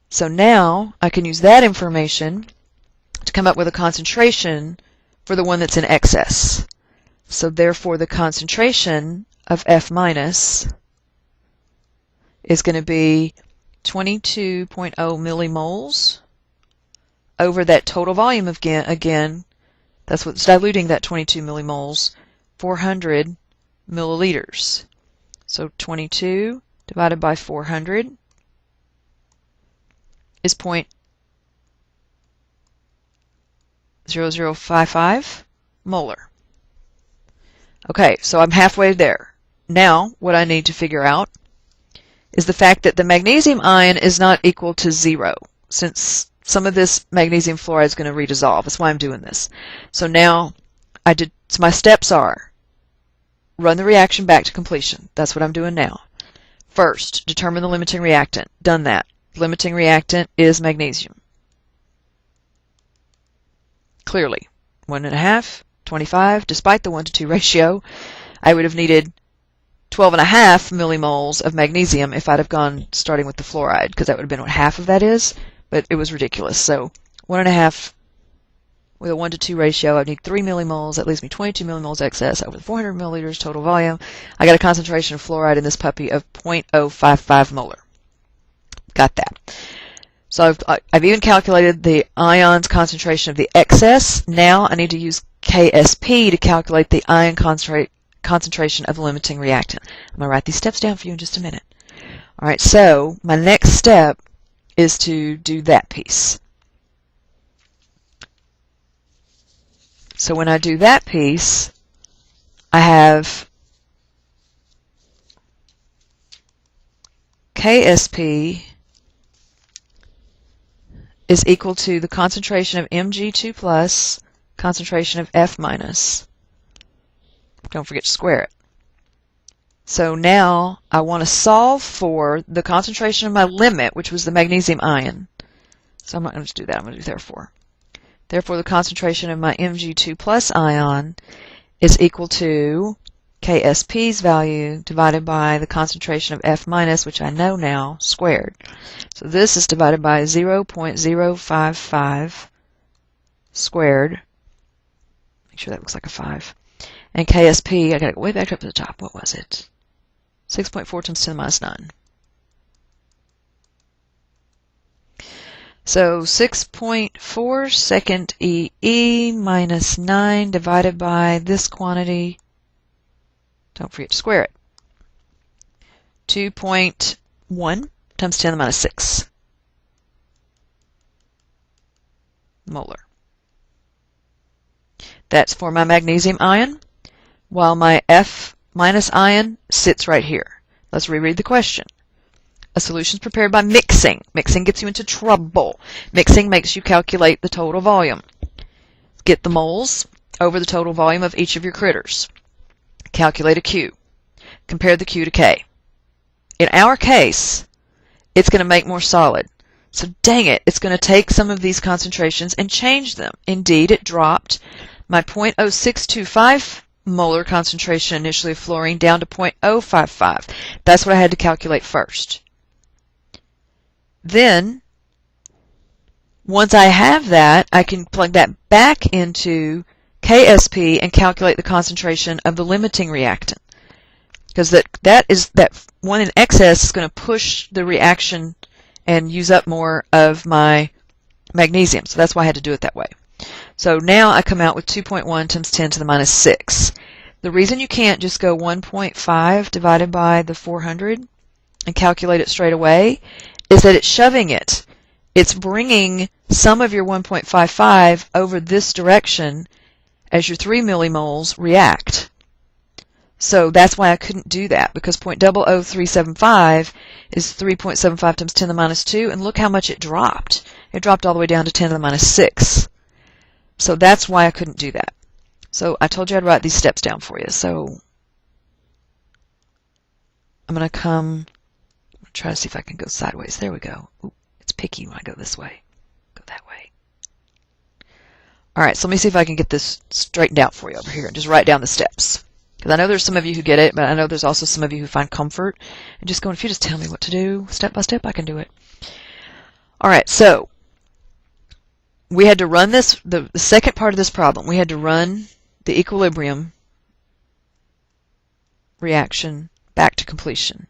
So now I can use that information to come up with a concentration for the one that's in excess. So therefore the concentration of F minus is going to be 22.0 millimoles over that total volume again, that's what's diluting that 22 millimoles, 400 milliliters. So 22 divided by 400 is 0.0055 molar. Okay, so I'm halfway there. Now, what I need to figure out is the fact that the magnesium ion is not equal to 0, since some of this magnesium fluoride is going to redissolve. That's why I'm doing this. So now, so my steps are, run the reaction back to completion. That's what I'm doing now. First, determine the limiting reactant. Done that. Limiting reactant is magnesium. Clearly. 1.5, 25, despite the 1:2 ratio, I would have needed 12.5 millimoles of magnesium if I'd have gone starting with the fluoride, because that would have been what half of that is, but it was ridiculous. So 1.5 with a 1:2 ratio, I'd need 3 millimoles. That leaves me 22 millimoles excess over the 400 milliliters total volume. I got a concentration of fluoride in this puppy of 0.055 molar. Got that. So I've even calculated the ion's concentration of the excess. Now I need to use KSP to calculate the ion concentration of the limiting reactant. I'm going to write these steps down for you in just a minute. All right, so my next step is to do that piece. So when I do that piece, I have KSP is equal to the concentration of Mg2 plus, concentration of F minus. Don't forget to square it. So now I want to solve for the concentration of my limit, which was the magnesium ion. So I'm not going to do that. I'm going to do therefore. Therefore, the concentration of my Mg2 plus ion is equal to KSP's value divided by the concentration of F minus, which I know now, squared. So this is divided by 0.055 squared. Make sure that looks like a 5. And KSP, I got to go way back up to the top. What was it? 6.4 times 10 to the minus 9. So 6.4 second EE minus 9 divided by this quantity. Don't forget to square it. 2.1 times 10 to the minus 6 molar. That's for my magnesium ion, while my F minus ion sits right here. Let's reread the question. A solution is prepared by mixing. Mixing gets you into trouble. Mixing makes you calculate the total volume. Get the moles over the total volume of each of your critters. Calculate a Q. Compare the Q to K. In our case, it's going to make more solid. So dang it, it's going to take some of these concentrations and change them. Indeed, it dropped my 0.0625 molar concentration initially of fluorine down to 0.055. That's what I had to calculate first. Then, once I have that, I can plug that back into KSP and calculate the concentration of the limiting reactant. Because that one in excess is going to push the reaction and use up more of my magnesium. So that's why I had to do it that way. So now I come out with 2.1 times 10 to the minus 6. The reason you can't just go 1.5 divided by the 400 and calculate it straight away is that it's shoving it. It's bringing some of your 1.55 over this direction as your 3 millimoles react. So that's why I couldn't do that, because 0.00375 is 3.75 times 10 to the minus 2, and look how much it dropped. It dropped all the way down to 10 to the minus 6. So that's why I couldn't do that. So I told you I'd write these steps down for you. So I'm going to try to see if I can go sideways. There we go. Ooh, it's picky when I go this way. Go that way. All right, so let me see if I can get this straightened out for you over here and just write down the steps. Because I know there's some of you who get it, but I know there's also some of you who find comfort in just going, if you just tell me what to do, step by step, I can do it. All right, so we had to run this, the second part of this problem, we had to run the equilibrium reaction back to completion.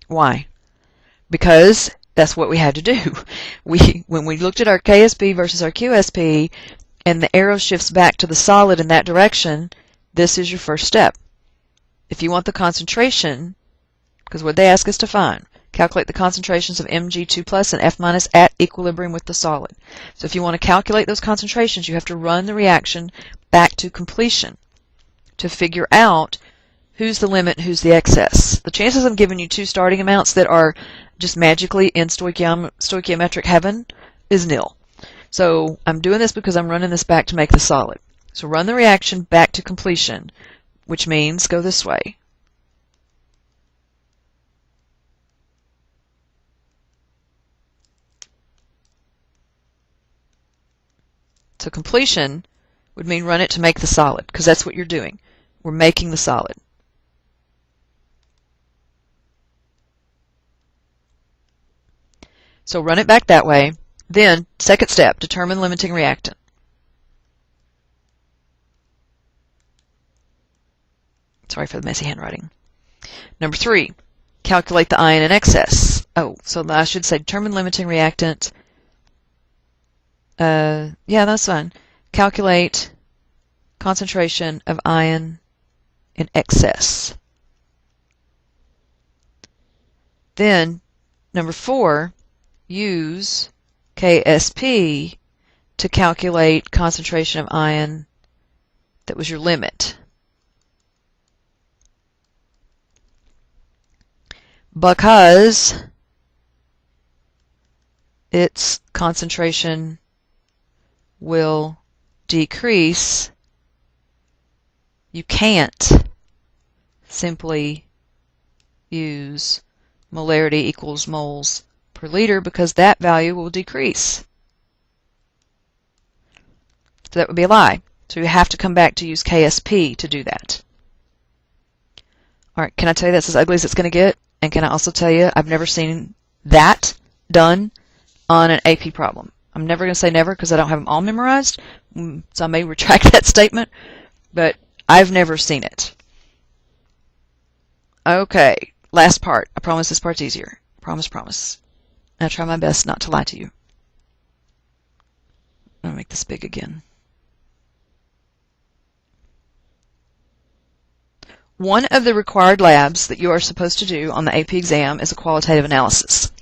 Why? Because that's what we had to do. When we looked at our KSP versus our QSP, and the arrow shifts back to the solid in that direction, this is your first step. If you want the concentration, because what they ask us to find, calculate the concentrations of Mg2 plus and F minus at equilibrium with the solid. So if you want to calculate those concentrations, you have to run the reaction back to completion to figure out who's the limit and who's the excess. The chances of giving you two starting amounts that are just magically in stoichiometric heaven is nil. So I'm doing this because I'm running this back to make the solid. So run the reaction back to completion, which means go this way. So completion would mean run it to make the solid, because that's what you're doing. We're making the solid. So run it back that way. Then, second step, determine limiting reactant. Sorry for the messy handwriting. Number 3, calculate the ion in excess. Oh, so I should say determine limiting reactant. Yeah, that's fine. Calculate concentration of ion in excess. Then, number 4, use KSP to calculate concentration of ion that was your limit. Because its concentration will decrease, you can't simply use molarity equals moles per liter, because that value will decrease. So that would be a lie. So you have to come back to use KSP to do that. All right, can I tell you that's as ugly as it's going to get? And can I also tell you I've never seen that done on an AP problem. I'm never going to say never because I don't have them all memorized, so I may retract that statement, but I've never seen it. Okay, last part. I promise this part's easier. Promise, promise. I'll try my best not to lie to you. I'll make this big again. One of the required labs that you are supposed to do on the AP exam is a qualitative analysis.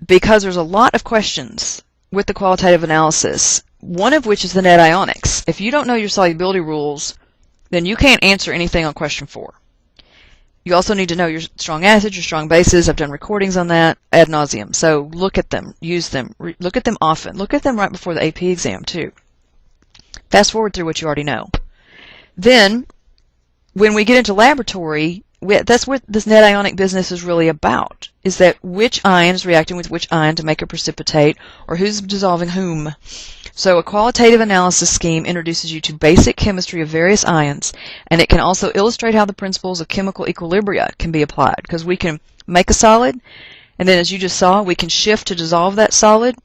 Because there's a lot of questions with the qualitative analysis, one of which is the net ionics. If you don't know your solubility rules, then you can't answer anything on question 4. You also need to know your strong acids, your strong bases. I've done recordings on that ad nauseum. So look at them, use them, look at them often. Look at them right before the AP exam too. Fast forward through what you already know. Then, when we get into laboratory, that's what this net ionic business is really about, is that which ion is reacting with which ion to make a precipitate, or who's dissolving whom. So a qualitative analysis scheme introduces you to basic chemistry of various ions, and it can also illustrate how the principles of chemical equilibria can be applied, because we can make a solid, and then as you just saw, we can shift to dissolve that solid,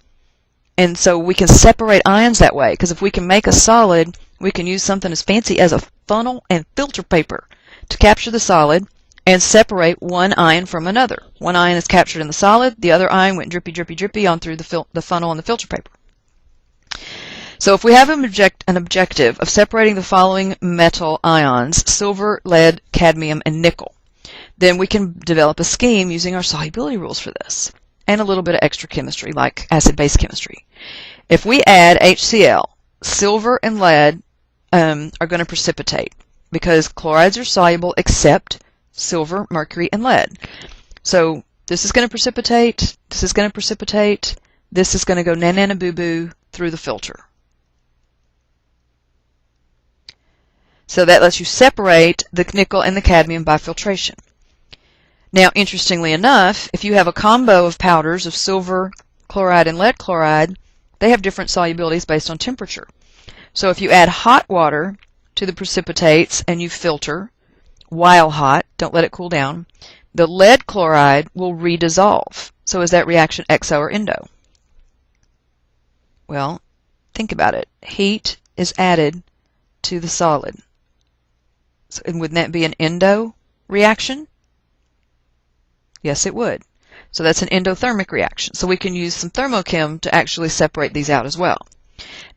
and so we can separate ions that way, because if we can make a solid, we can use something as fancy as a funnel and filter paper to capture the solid and separate one ion from another. One ion is captured in the solid, the other ion went drippy, drippy, drippy on through the funnel and the filter paper. So if we have an objective of separating the following metal ions, silver, lead, cadmium, and nickel, then we can develop a scheme using our solubility rules for this, and a little bit of extra chemistry like acid-base chemistry. If we add HCl, silver and lead are going to precipitate because chlorides are soluble except silver, mercury, and lead. So this is going to precipitate, this is going to precipitate, this is going to go na-na-na-boo-boo through the filter. So that lets you separate the nickel and the cadmium by filtration. Now, interestingly enough, if you have a combo of powders of silver chloride and lead chloride, they have different solubilities based on temperature. So if you add hot water to the precipitates and you filter while hot, don't let it cool down, the lead chloride will redissolve. So is that reaction exo or endo? Well, think about it. Heat is added to the solid. So, and wouldn't that be an endo reaction? Yes, it would. So that's an endothermic reaction. So we can use some thermochem to actually separate these out as well.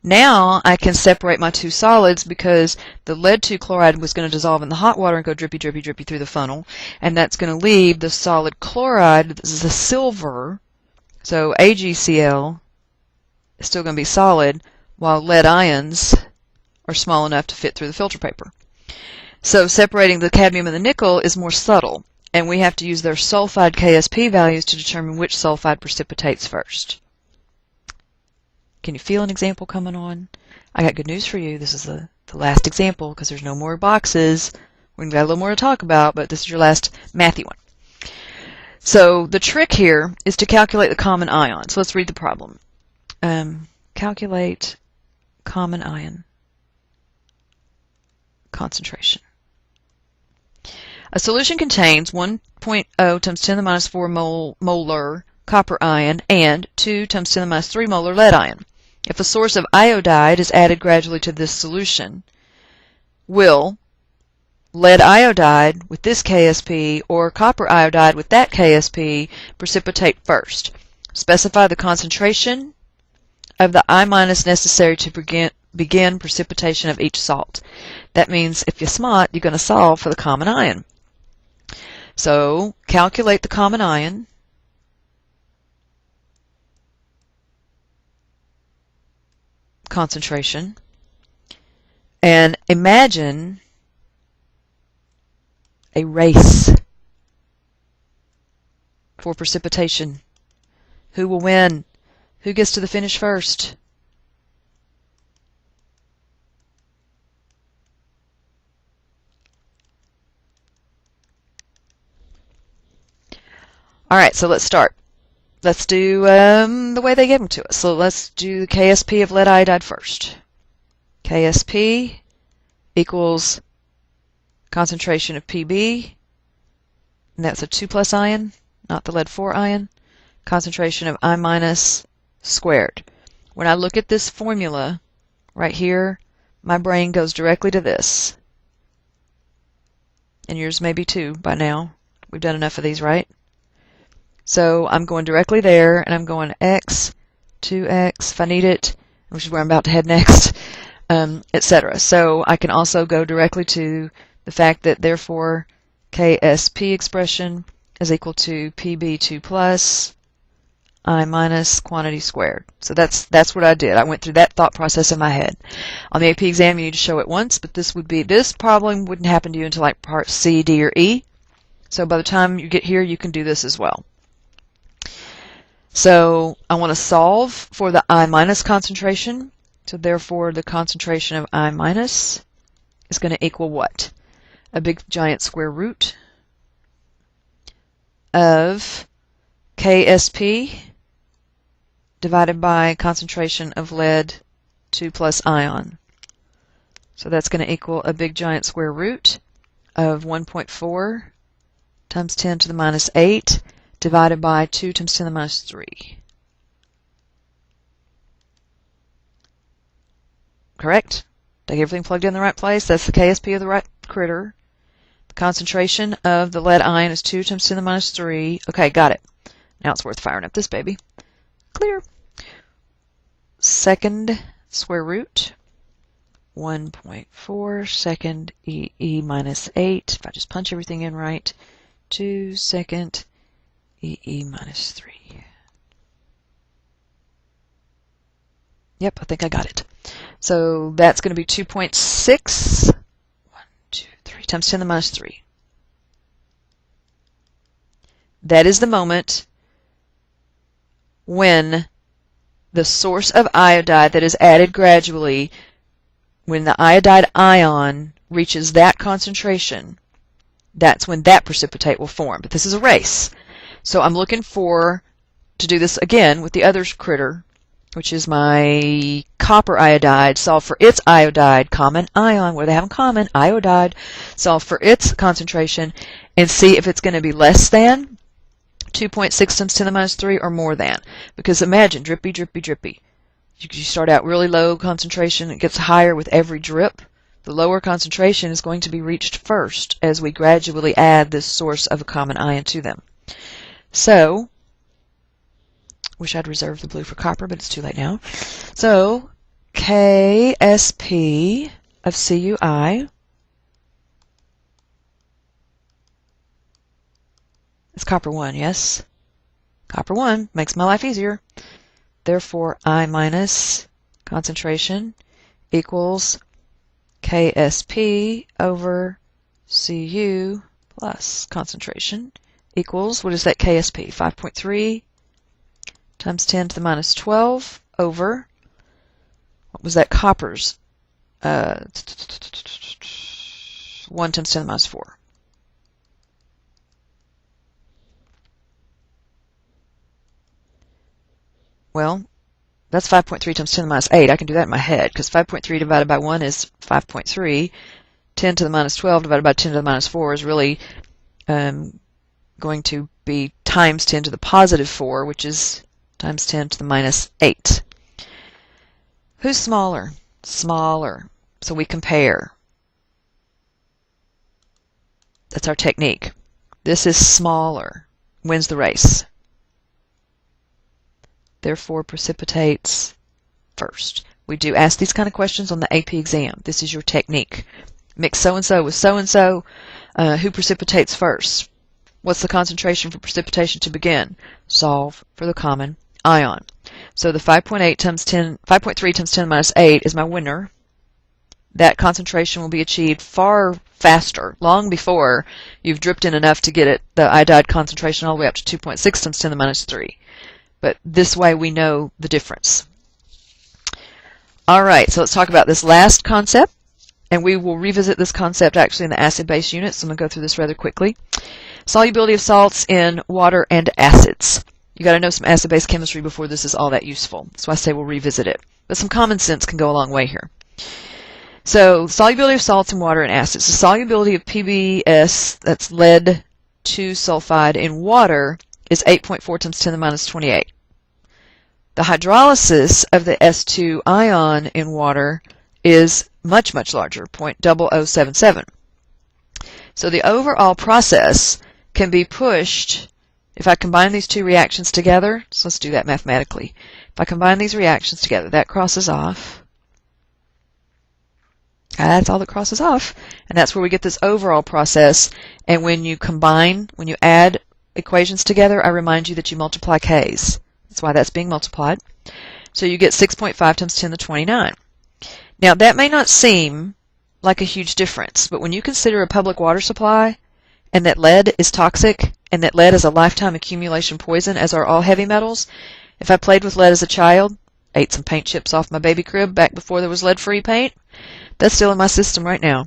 Now I can separate my two solids because the lead 2 chloride was going to dissolve in the hot water and go drippy, drippy, drippy through the funnel, and that's going to leave the solid chloride, this is the silver, so AgCl is still going to be solid, while lead ions are small enough to fit through the filter paper. So separating the cadmium and the nickel is more subtle, and we have to use their sulfide KSP values to determine which sulfide precipitates first. Can you feel an example coming on? I got good news for you. This is the last example because there's no more boxes. We've got a little more to talk about, but this is your last mathy one. So the trick here is to calculate the common ion. So let's read the problem. Calculate common ion concentration. A solution contains 1.0 times 10 to the minus 4 molar copper ion and 2 times 10 to the minus 3 molar lead ion. If a source of iodide is added gradually to this solution, will lead iodide with this KSP or copper iodide with that KSP precipitate first? Specify the concentration of the I- necessary to begin precipitation of each salt. That means if you're smart, you're going to solve for the common ion. So calculate the common ion. Concentration, and imagine a race for precipitation. Who will win? Who gets to the finish first? All right, so let's start. Let's do the way they gave them to us. So let's do the KSP of lead iodide first. KSP equals concentration of Pb, and that's a 2+ ion, not the lead 4 ion, concentration of I- squared. When I look at this formula right here, my brain goes directly to this. And yours may be too by now. We've done enough of these, right? So I'm going directly there, and I'm going x, 2x, if I need it, which is where I'm about to head next, etc. So I can also go directly to the fact that, therefore, KSP expression is equal to Pb2 plus I- quantity squared. So that's what I did. I went through that thought process in my head. On the AP exam, you need to show it once, but this problem wouldn't happen to you until like part C, D, or E. So by the time you get here, you can do this as well. So I want to solve for the I- concentration. So therefore, the concentration of I- is going to equal what? A big giant square root of KSP divided by concentration of lead 2+ ion. So that's going to equal a big giant square root of 1.4 times 10 to the minus 8 divided by 2 times 10 to the minus 3. Correct? Did I get everything plugged in the right place? That's the KSP of the right critter. The concentration of the lead ion is 2 times 10 to the minus 3. Okay, got it. Now it's worth firing up this baby. Clear. Second square root, 1.4 second EE minus 8. If I just punch everything in right, 2 second EE minus 3. Yep, I think I got it. So that's going to be 2.6, 1, 2, 3, times 10 to the minus 3. That is the moment when the source of iodide that is added gradually, when the iodide ion reaches that concentration, that's when that precipitate will form. But this is a race. So I'm looking to do this again with the other critter, which is my copper iodide, solve for its iodide, common ion, what do they have in common? Iodide. Solve for its concentration and see if it's going to be less than 2.6 times 10 to the minus 3 or more than. Because imagine, drippy, drippy, drippy. You start out really low concentration, it gets higher with every drip. The lower concentration is going to be reached first as we gradually add this source of a common ion to them. So, wish I'd reserved the blue for copper, but it's too late now. So, KSP of CuI is copper 1, yes? Copper 1 makes my life easier. Therefore, I- concentration equals KSP over Cu plus concentration equals, what is that KSP? 5.3 times 10 to the minus 12 over, what was that copper's? 1 times 10 to the minus 4. Well, that's 5.3 times 10 to the minus 8. I can do that in my head, because 5.3 divided by 1 is 5.3. 10 to the minus 12 divided by 10 to the minus 4 is really going to be times 10 to the positive 4, which is times 10 to the minus 8. Who's smaller? Smaller. So we compare. That's our technique. This is smaller. Wins the race. Therefore precipitates first. We do ask these kind of questions on the AP exam. This is your technique. Mix so-and-so with so-and-so. Who precipitates first? What's the concentration for precipitation to begin? Solve for the common ion. So the 5.3 times 10 to the minus 8 is my winner. That concentration will be achieved far faster, long before you've dripped in enough to get it, the iodide concentration all the way up to 2.6 times 10 to the minus 3. But this way we know the difference. All right, so let's talk about this last concept, and we will revisit this concept actually in the acid-base unit, so I'm going to go through this rather quickly. Solubility of salts in water and acids. You got to know some acid-base chemistry before this is all that useful, so I say we'll revisit it. But some common sense can go a long way here. So solubility of salts in water and acids. The solubility of PBS, that's lead 2 sulfide in water, is 8.4 times 10 to the minus 28. The hydrolysis of the S2 ion in water is much, much larger, 0.0077. So the overall process can be pushed, if I combine these two reactions together, so let's do that mathematically. If I combine these reactions together, that crosses off. That's all that crosses off. And that's where we get this overall process. And when you combine, when you add equations together, I remind you that you multiply K's. That's why that's being multiplied. So you get 6.5 times 10 to the 29. Now, that may not seem like a huge difference, but when you consider a public water supply and that lead is toxic and that lead is a lifetime accumulation poison, as are all heavy metals, if I played with lead as a child, ate some paint chips off my baby crib back before there was lead-free paint, that's still in my system right now.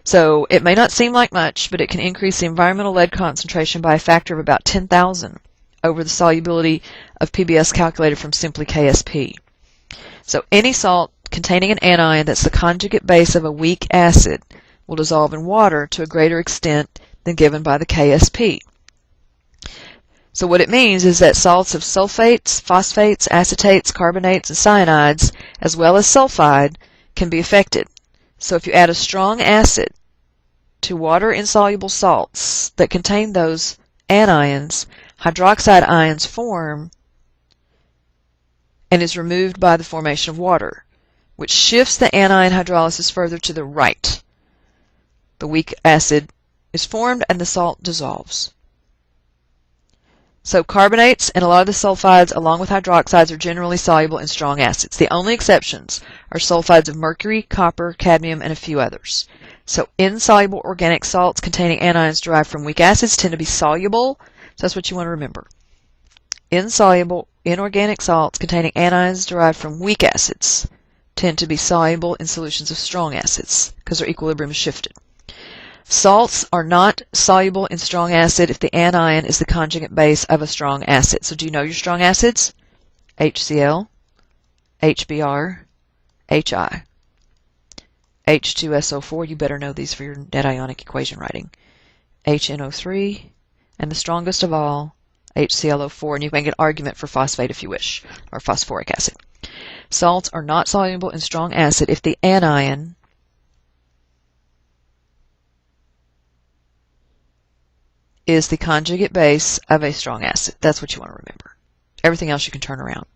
So it may not seem like much, but it can increase the environmental lead concentration by a factor of about 10,000 over the solubility of PBS calculated from simply KSP. So any salt containing an anion that's the conjugate base of a weak acid will dissolve in water to a greater extent than given by the KSP. So what it means is that salts of sulfates, phosphates, acetates, carbonates, and cyanides, as well as sulfide, can be affected. So if you add a strong acid to water-insoluble salts that contain those anions, hydroxide ions form and is removed by the formation of water, which shifts the anion hydrolysis further to the right. The weak acid is formed and the salt dissolves. So carbonates and a lot of the sulfides, along with hydroxides, are generally soluble in strong acids. The only exceptions are sulfides of mercury, copper, cadmium, and a few others. So insoluble organic salts containing anions derived from weak acids tend to be soluble. So that's what you want to remember. Insoluble inorganic salts containing anions derived from weak acids tend to be soluble in solutions of strong acids because their equilibrium is shifted. Salts are not soluble in strong acid if the anion is the conjugate base of a strong acid. So do you know your strong acids? HCl, HBr, HI. H2SO4, you better know these for your net ionic equation writing. HNO3, and the strongest of all, HClO4, and you can make an argument for phosphate if you wish, or phosphoric acid. Salts are not soluble in strong acid if the anion is the conjugate base of a strong acid. That's what you want to remember. Everything else you can turn around.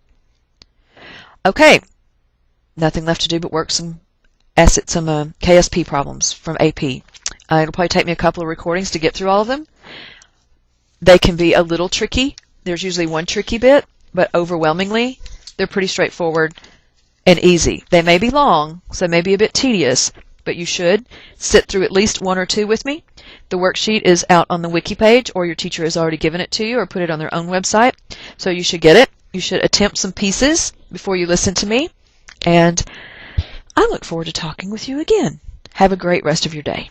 Okay, nothing left to do but work some KSP problems from AP. It'll probably take me a couple of recordings to get through all of them. They can be a little tricky. There's usually one tricky bit, but overwhelmingly, they're pretty straightforward and easy. They may be long, so they may be a bit tedious, but you should sit through at least one or two with me. The worksheet is out on the wiki page, or your teacher has already given it to you or put it on their own website, so you should get it. You should attempt some pieces before you listen to me, and I look forward to talking with you again. Have a great rest of your day.